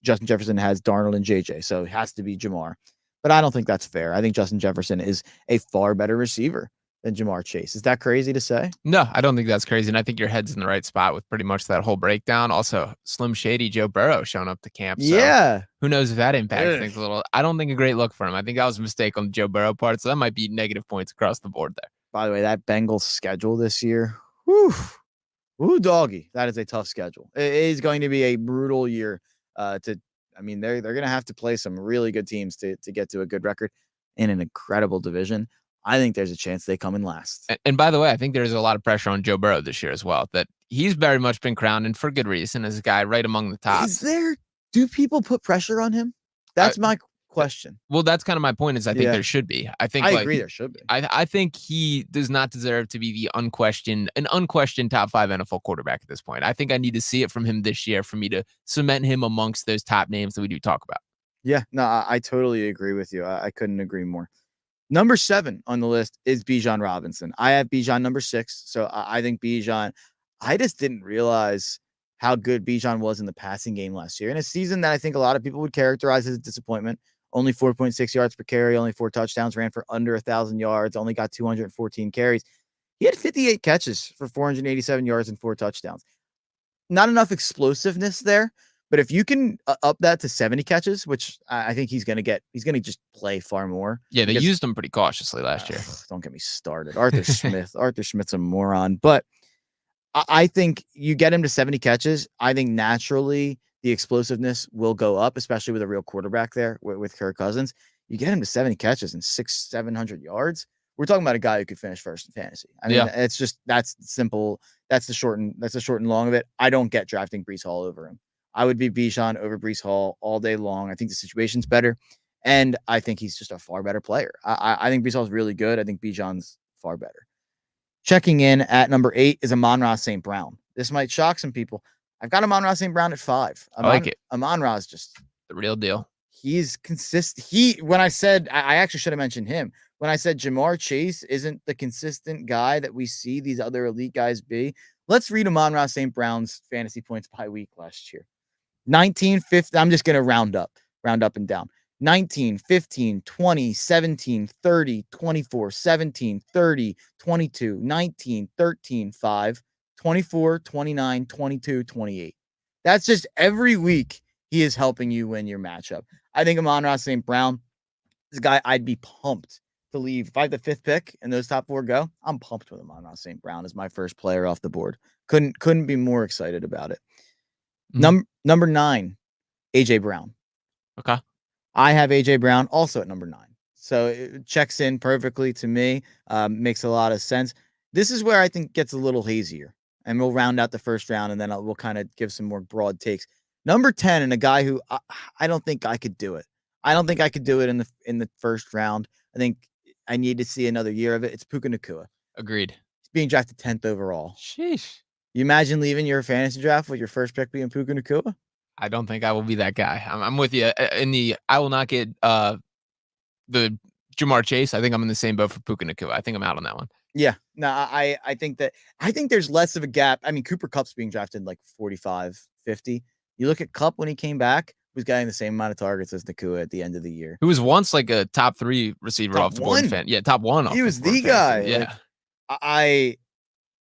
Justin Jefferson has Darnold and JJ. So it has to be Jamar. But I don't think that's fair. I think Justin Jefferson is a far better receiver than Jamar Chase. Is that crazy to say? No, I don't think that's crazy. And I think your head's in the right spot with pretty much that whole breakdown. Also, Slim Shady Joe Burrow showing up to camp. So yeah. Who knows if that impacts things a little. I don't think a great look for him. I think that was a mistake on the Joe Burrow part. So that might be negative points across the board there. By the way, that Bengals schedule this year, whoo, doggy. That is a tough schedule. It is going to be a brutal year they're going to have to play some really good teams to get to a good record in an incredible division. I think there's a chance they come in last. And by the way, I think there's a lot of pressure on Joe Burrow this year as well, that he's very much been crowned, and for good reason, as a guy right among the top. Do people put pressure on him? That's my question. Well, that's kind of my point. Is I think Yeah. there should be. I think I like, agree there should be. I think he does not deserve to be the unquestioned top 5 NFL quarterback at this point. I think I need to see it from him this year for me to cement him amongst those top names that we do talk about. Yeah, no, I totally agree with you. I couldn't agree more. Number 7 on the list is Bijan Robinson. I have Bijan number 6. So I think Bijan, I just didn't realize how good Bijan was in the passing game last year. In a season that I think a lot of people would characterize as a disappointment. Only 4.6 yards per carry, only 4 touchdowns, ran for under 1,000 yards, only got 214 carries. He had 58 catches for 487 yards and 4 touchdowns. Not enough explosiveness there. But if you can up that to 70 catches, which I think he's going to just play far more. Yeah, they used him pretty cautiously last year. Don't get me started. Arthur Smith. Arthur Smith's a moron. But I think you get him to 70 catches. I think naturally the explosiveness will go up, especially with a real quarterback there with Kirk Cousins. You get him to 70 catches and 600-700 yards. We're talking about a guy who could finish first in fantasy. I mean, it's just that's simple. That's the short and long of it. I don't get drafting Breece Hall over him. I would be Bijan over Breece Hall all day long. I think the situation's better, and I think he's just a far better player. I think Breece Hall's really good. I think Bijan's far better. Checking in at number 8 is Amon-Ra St. Brown. This might shock some people. I've got Amon-Ra St. Brown at 5. I like it. Amon-Ra is just the real deal. He's consistent. When I said, I actually should have mentioned him. When I said Jamar Chase isn't the consistent guy that we see these other elite guys be, let's read Amon-Ra St. Brown's fantasy points by week last year. 19, 15, I'm just going to round up and down. 19, 15, 20, 17, 30, 24, 17, 30, 22, 19, 13, 5, 24, 29, 22, 28. That's just every week he is helping you win your matchup. I think Amon-Ra St. Brown is a guy I'd be pumped to leave. If I have the 5th pick and those top 4 go, I'm pumped with Amon-Ra St. Brown as my first player off the board. Couldn't be more excited about it. Number 9, AJ Brown. Okay. I have AJ Brown also at number 9. So it checks in perfectly to me. Makes a lot of sense. This is where I think gets a little hazier, and we'll round out the first round, and then we'll kind of give some more broad takes. Number 10, and a guy who I don't think I could do it. I don't think I could do it in the first round. I think I need to see another year of it. It's Puka Nacua. Agreed. He's being drafted 10th overall. Sheesh. You imagine leaving your fantasy draft with your first pick being Puka Nacua? I don't think I will be that guy. I'm with you I will not get the Jamar Chase. I think I'm in the same boat for Puka Nacua. I think I'm out on that one. Yeah. No, I think there's less of a gap. I mean, Cooper Kupp's being drafted like 45, 50. You look at Kupp when he came back, he was getting the same amount of targets as Nacua at the end of the year. Who was once like a top 3 receiver off the board. Yeah, top 1. He was the guy. Yeah. Like,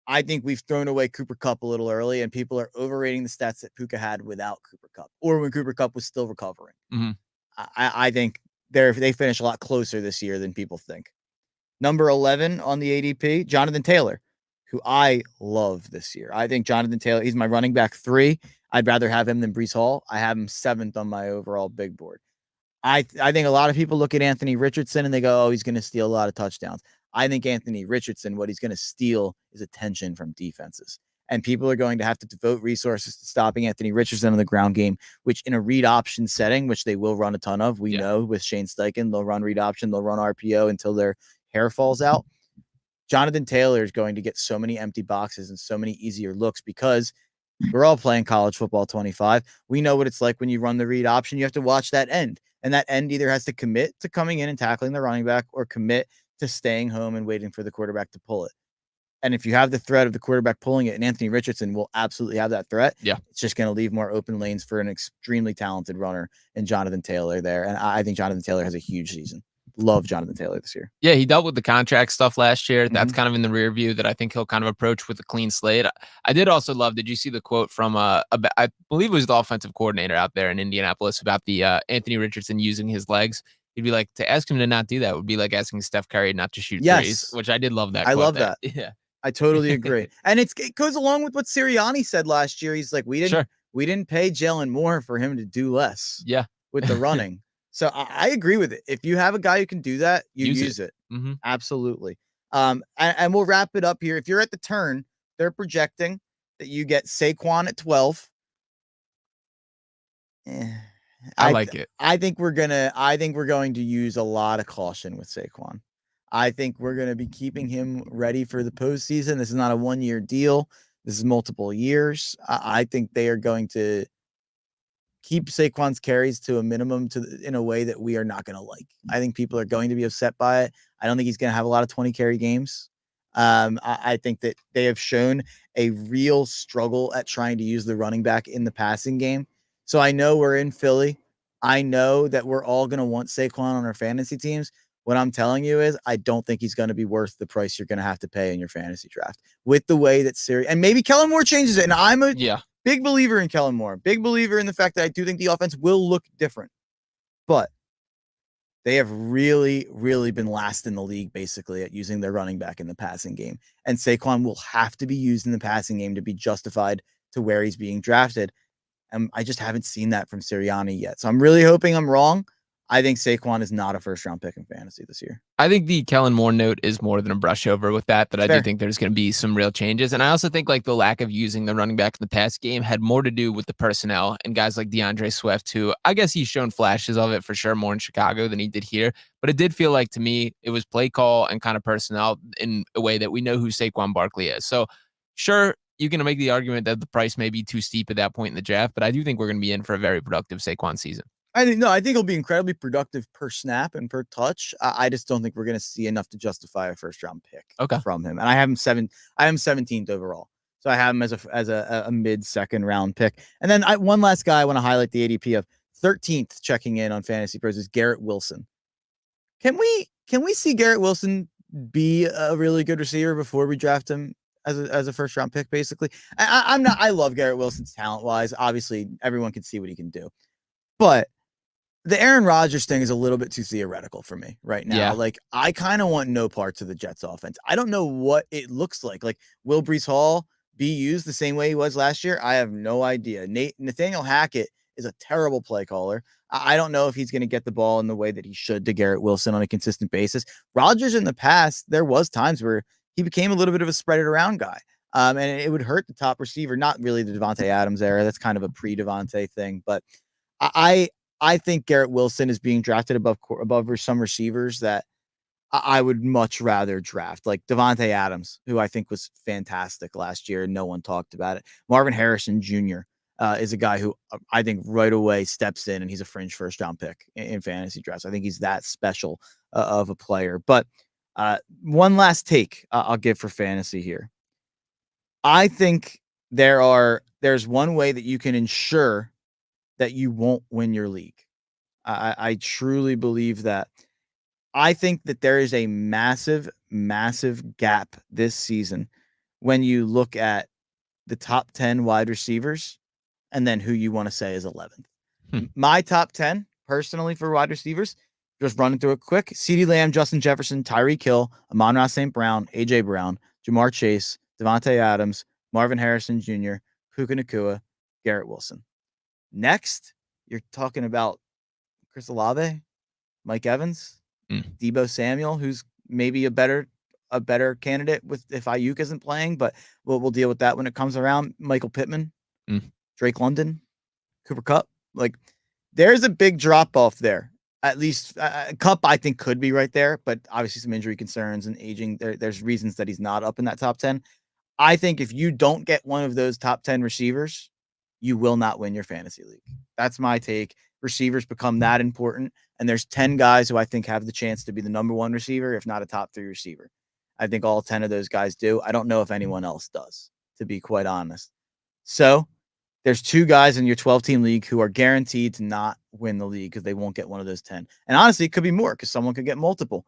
I think we've thrown away Cooper Kupp a little early, and people are overrating the stats that Puka had without Cooper Kupp, or when Cooper Kupp was still recovering. Mm-hmm. I think they finish a lot closer this year than people think. Number 11 on the ADP, Jonathan Taylor, who I love this year. I think Jonathan Taylor, he's my running back 3. I'd rather have him than Breece Hall. I have him 7th on my overall big board. I think a lot of people look at Anthony Richardson and they go, oh, he's going to steal a lot of touchdowns. I think Anthony Richardson, what he's going to steal is attention from defenses. And people are going to have to devote resources to stopping Anthony Richardson in the ground game, which in a read option setting, which they will run a ton of. We know with Shane Steichen, they'll run read option, they'll run RPO until their hair falls out. Jonathan Taylor is going to get so many empty boxes and so many easier looks because we're all playing college football 25. We know what it's like when you run the read option. You have to watch that end. And that end either has to commit to coming in and tackling the running back or commit to staying home and waiting for the quarterback to pull it. And if you have the threat of the quarterback pulling it, and Anthony Richardson will absolutely have that threat, it's just going to leave more open lanes for an extremely talented runner in Jonathan Taylor there. And I think Jonathan Taylor has a huge season. Love Jonathan Taylor this year. Yeah, he dealt with the contract stuff last year. That's kind of in the rear view that I think he'll kind of approach with a clean slate. I did also love, did you see the quote from, I believe it was the offensive coordinator out there in Indianapolis about the Anthony Richardson using his legs? He'd be like, to ask him to not do that would be like asking Steph Curry not to shoot threes, which I did love that. I love that. that. Yeah. I totally agree. And it goes along with what Sirianni said last year. He's like, we didn't pay Jalen Moore for him to do less. Yeah. With the running. So I agree with it. If you have a guy who can do that, you use it. Mm-hmm. Absolutely. And we'll wrap it up here. If you're at the turn, they're projecting that you get Saquon at 12. I like it. I think we're going to use a lot of caution with Saquon. I think we're going to be keeping him ready for the postseason. This is not a 1-year deal. This is multiple years. I think they are going to keep Saquon's carries to a minimum in a way that we are not going to like. I think people are going to be upset by it. I don't think he's going to have a lot of 20 carry games. I think that they have shown a real struggle at trying to use the running back in the passing game. So I know we're in Philly. I know that we're all going to want Saquon on our fantasy teams. What I'm telling you is I don't think he's going to be worth the price you're going to have to pay in your fantasy draft with the way that Siri and maybe Kellen Moore changes it. And I'm a big believer in Kellen Moore, big believer in the fact that I do think the offense will look different, but they have really, really been last in the league basically at using their running back in the passing game. And Saquon will have to be used in the passing game to be justified to where he's being drafted. And I just haven't seen that from Sirianni yet. So I'm really hoping I'm wrong. I think Saquon is not a first-round pick in fantasy this year. I think the Kellen Moore note is more than a brush over with that I do think there's going to be some real changes. And I also think like the lack of using the running back in the pass game had more to do with the personnel and guys like DeAndre Swift, who I guess he's shown flashes of it for sure more in Chicago than he did here. But it did feel like to me, it was play call and kind of personnel in a way that we know who Saquon Barkley is. So sure, you can make the argument that the price may be too steep at that point in the draft, but I do think we're going to be in for a very productive Saquon season. I think he'll be incredibly productive per snap and per touch. I just don't think we're going to see enough to justify a first round pick from him. And I have him 17th overall. So I have him as a mid second round pick. And then one last guy I want to highlight the ADP of 13th checking in on Fantasy Pros is Garrett Wilson. Can we see Garrett Wilson be a really good receiver before we draft him as a first round pick? Basically, I love Garrett Wilson's talent wise. Obviously, everyone can see what he can do, but the Aaron Rodgers thing is a little bit too theoretical for me right now. Yeah. Like, I kind of want no parts of the Jets offense. I don't know what it looks like. Like, will Breece Hall be used the same way he was last year? I have no idea. Nathaniel Hackett is a terrible play caller. I don't know if he's going to get the ball in the way that he should to Garrett Wilson on a consistent basis. Rodgers in the past, there was times where he became a little bit of a spread it around guy. And it would hurt the top receiver, not really the Devontae Adams era. That's kind of a pre-Devontae thing. But I think Garrett Wilson is being drafted above some receivers that I would much rather draft, like Devontae Adams, who I think was fantastic last year and no one talked about it. Marvin Harrison Jr. Is a guy who I think right away steps in and he's a fringe first round pick in fantasy drafts. I think he's that special of a player. But one last take I'll give for fantasy here. I think there's one way that you can ensure that you won't win your league. I truly believe that. I think that there is a massive, massive gap this season when you look at the top 10 wide receivers and then who you want to say is 11th. My top 10 personally for wide receivers, just running through it quick: CeeDee Lamb, Justin Jefferson, Tyreek Hill, Amon-Ra St. Brown, AJ Brown, Jamar Chase, Devontae Adams, Marvin Harrison Jr., Puka Nacua, Garrett Wilson. Next, you're talking about Chris Olave, Mike Evans, Deebo Samuel, who's maybe a better candidate if Ayuk isn't playing, but we'll deal with that when it comes around. Michael Pittman, Drake London, Cooper Kupp. Like, there's a big drop off there. At least Kupp, I think, could be right there, but obviously some injury concerns and aging. There's reasons that he's not up in that top 10. I think if you don't get one of those top 10 receivers, you will not win your fantasy league. That's my take. Receivers become that important. And there's 10 guys who I think have the chance to be the number one receiver, if not a top 3 receiver. I think all 10 of those guys do. I don't know if anyone else does, to be quite honest. So there's 2 guys in your 12-team league who are guaranteed to not win the league because they won't get one of those 10. And honestly, it could be more because someone could get multiple.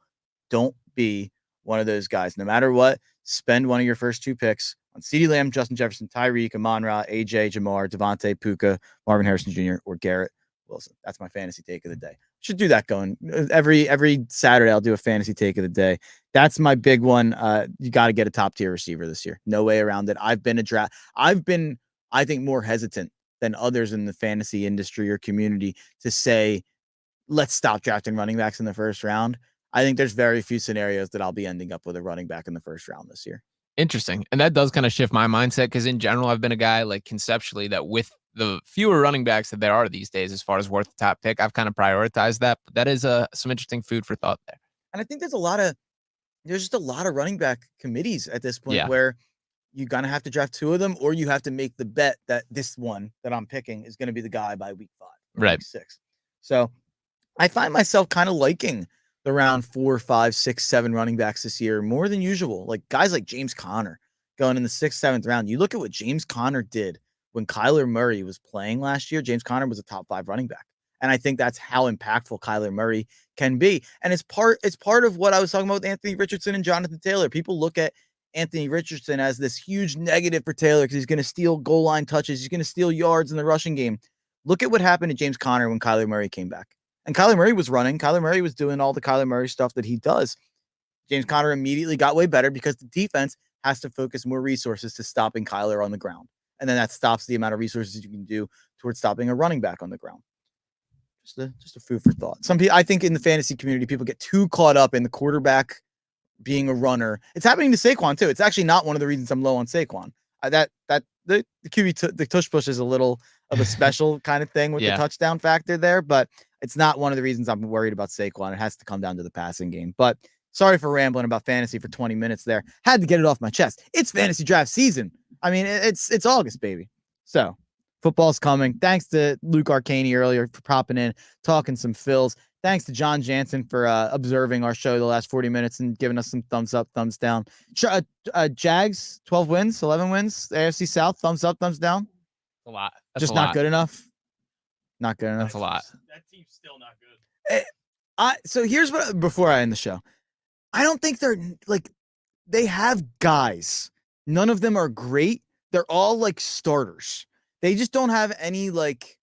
Don't be one of those guys. No matter what, spend one of your first 2 picks on CeeDee Lamb, Justin Jefferson, Tyreek, Amon-Ra, AJ, Jamar, Devontae, Puka, Marvin Harrison Jr., or Garrett Wilson. That's my fantasy take of the day. Should do that going every Saturday. I'll do a fantasy take of the day. That's my big one. You got to get a top tier receiver this year. No way around it. I've been, I think, more hesitant than others in the fantasy industry or community to say, let's stop drafting running backs in the first round. I think there's very few scenarios that I'll be ending up with a running back in the first round this year. Interesting. And that does kind of shift my mindset because in general, I've been a guy like conceptually that with the fewer running backs that there are these days as far as worth the top pick, I've kind of prioritized that. But that is some interesting food for thought there. And I think there's just a lot of running back committees at this point Yeah. where you're going to have to draft two of them, or you have to make the bet that this one that I'm picking is going to be the guy by week 5, or Right. week 6. So I find myself kind of liking the round 4, 5, 6, 7 running backs this year more than usual. Like guys like James Conner going in the 6th, 7th round. You look at what James Conner did when Kyler Murray was playing last year. James Conner was a top 5 running back. And I think that's how impactful Kyler Murray can be. And it's part of what I was talking about with Anthony Richardson and Jonathan Taylor. People look at Anthony Richardson as this huge negative for Taylor because he's going to steal goal line touches. He's going to steal yards in the rushing game. Look at what happened to James Conner when Kyler Murray came back. And Kyler Murray was running. Kyler Murray was doing all the Kyler Murray stuff that he does. James Conner immediately got way better because the defense has to focus more resources to stopping Kyler on the ground. And then that stops the amount of resources you can do towards stopping a running back on the ground. Just a food for thought. I think in the fantasy community, people get too caught up in the quarterback being a runner. It's happening to Saquon too. It's actually not one of the reasons I'm low on Saquon. The QB the tush push is a little of a special kind of thing with the touchdown factor there, but it's not one of the reasons I'm worried about Saquon. It has to come down to the passing game. But sorry for rambling about fantasy for 20 minutes there. Had to get it off my chest. It's fantasy draft season. I mean, it's August, baby. So football's coming. Thanks to Luke Arcaney earlier for popping in, talking some Phils. Thanks to John Jansen for observing our show the last 40 minutes and giving us some thumbs up, thumbs down. Jags, 12 wins, 11 wins. AFC South, thumbs up, thumbs down. A lot. That's Just a not lot. good enough. Not good enough. That's a lot. That team's still not good. So here's what, before I end the show, I don't think they have guys. None of them are great. They're all like starters. They just don't have any like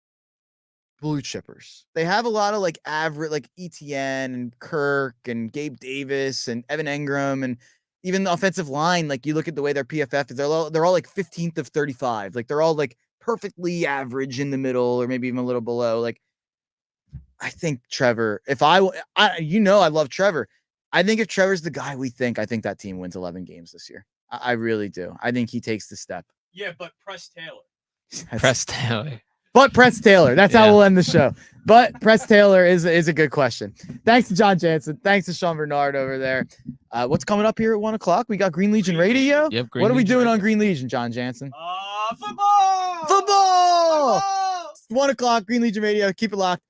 blue chippers. They have a lot of like average, like ETN and Kirk and Gabe Davis and Evan Engram, and even the offensive line. Like you look at the way their PFF is, they're all like 15th of 35. Like they're all like perfectly average in the middle, or maybe even a little below. Like I think Trevor, I love Trevor. I think if Trevor's the guy we think, I think that team wins 11 games this year. I really do. I think he takes the step. Yeah, but Press Taylor. Press Taylor. But Press Taylor. That's how we'll end the show. But Press Taylor is a good question. Thanks to John Jansen. Thanks to Sean Bernard over there. What's coming up here at 1 o'clock? We got Green Legion Radio. Yep, what are we doing on Green Legion, John Jansen? Football! 1 o'clock, Green Legion Radio. Keep it locked.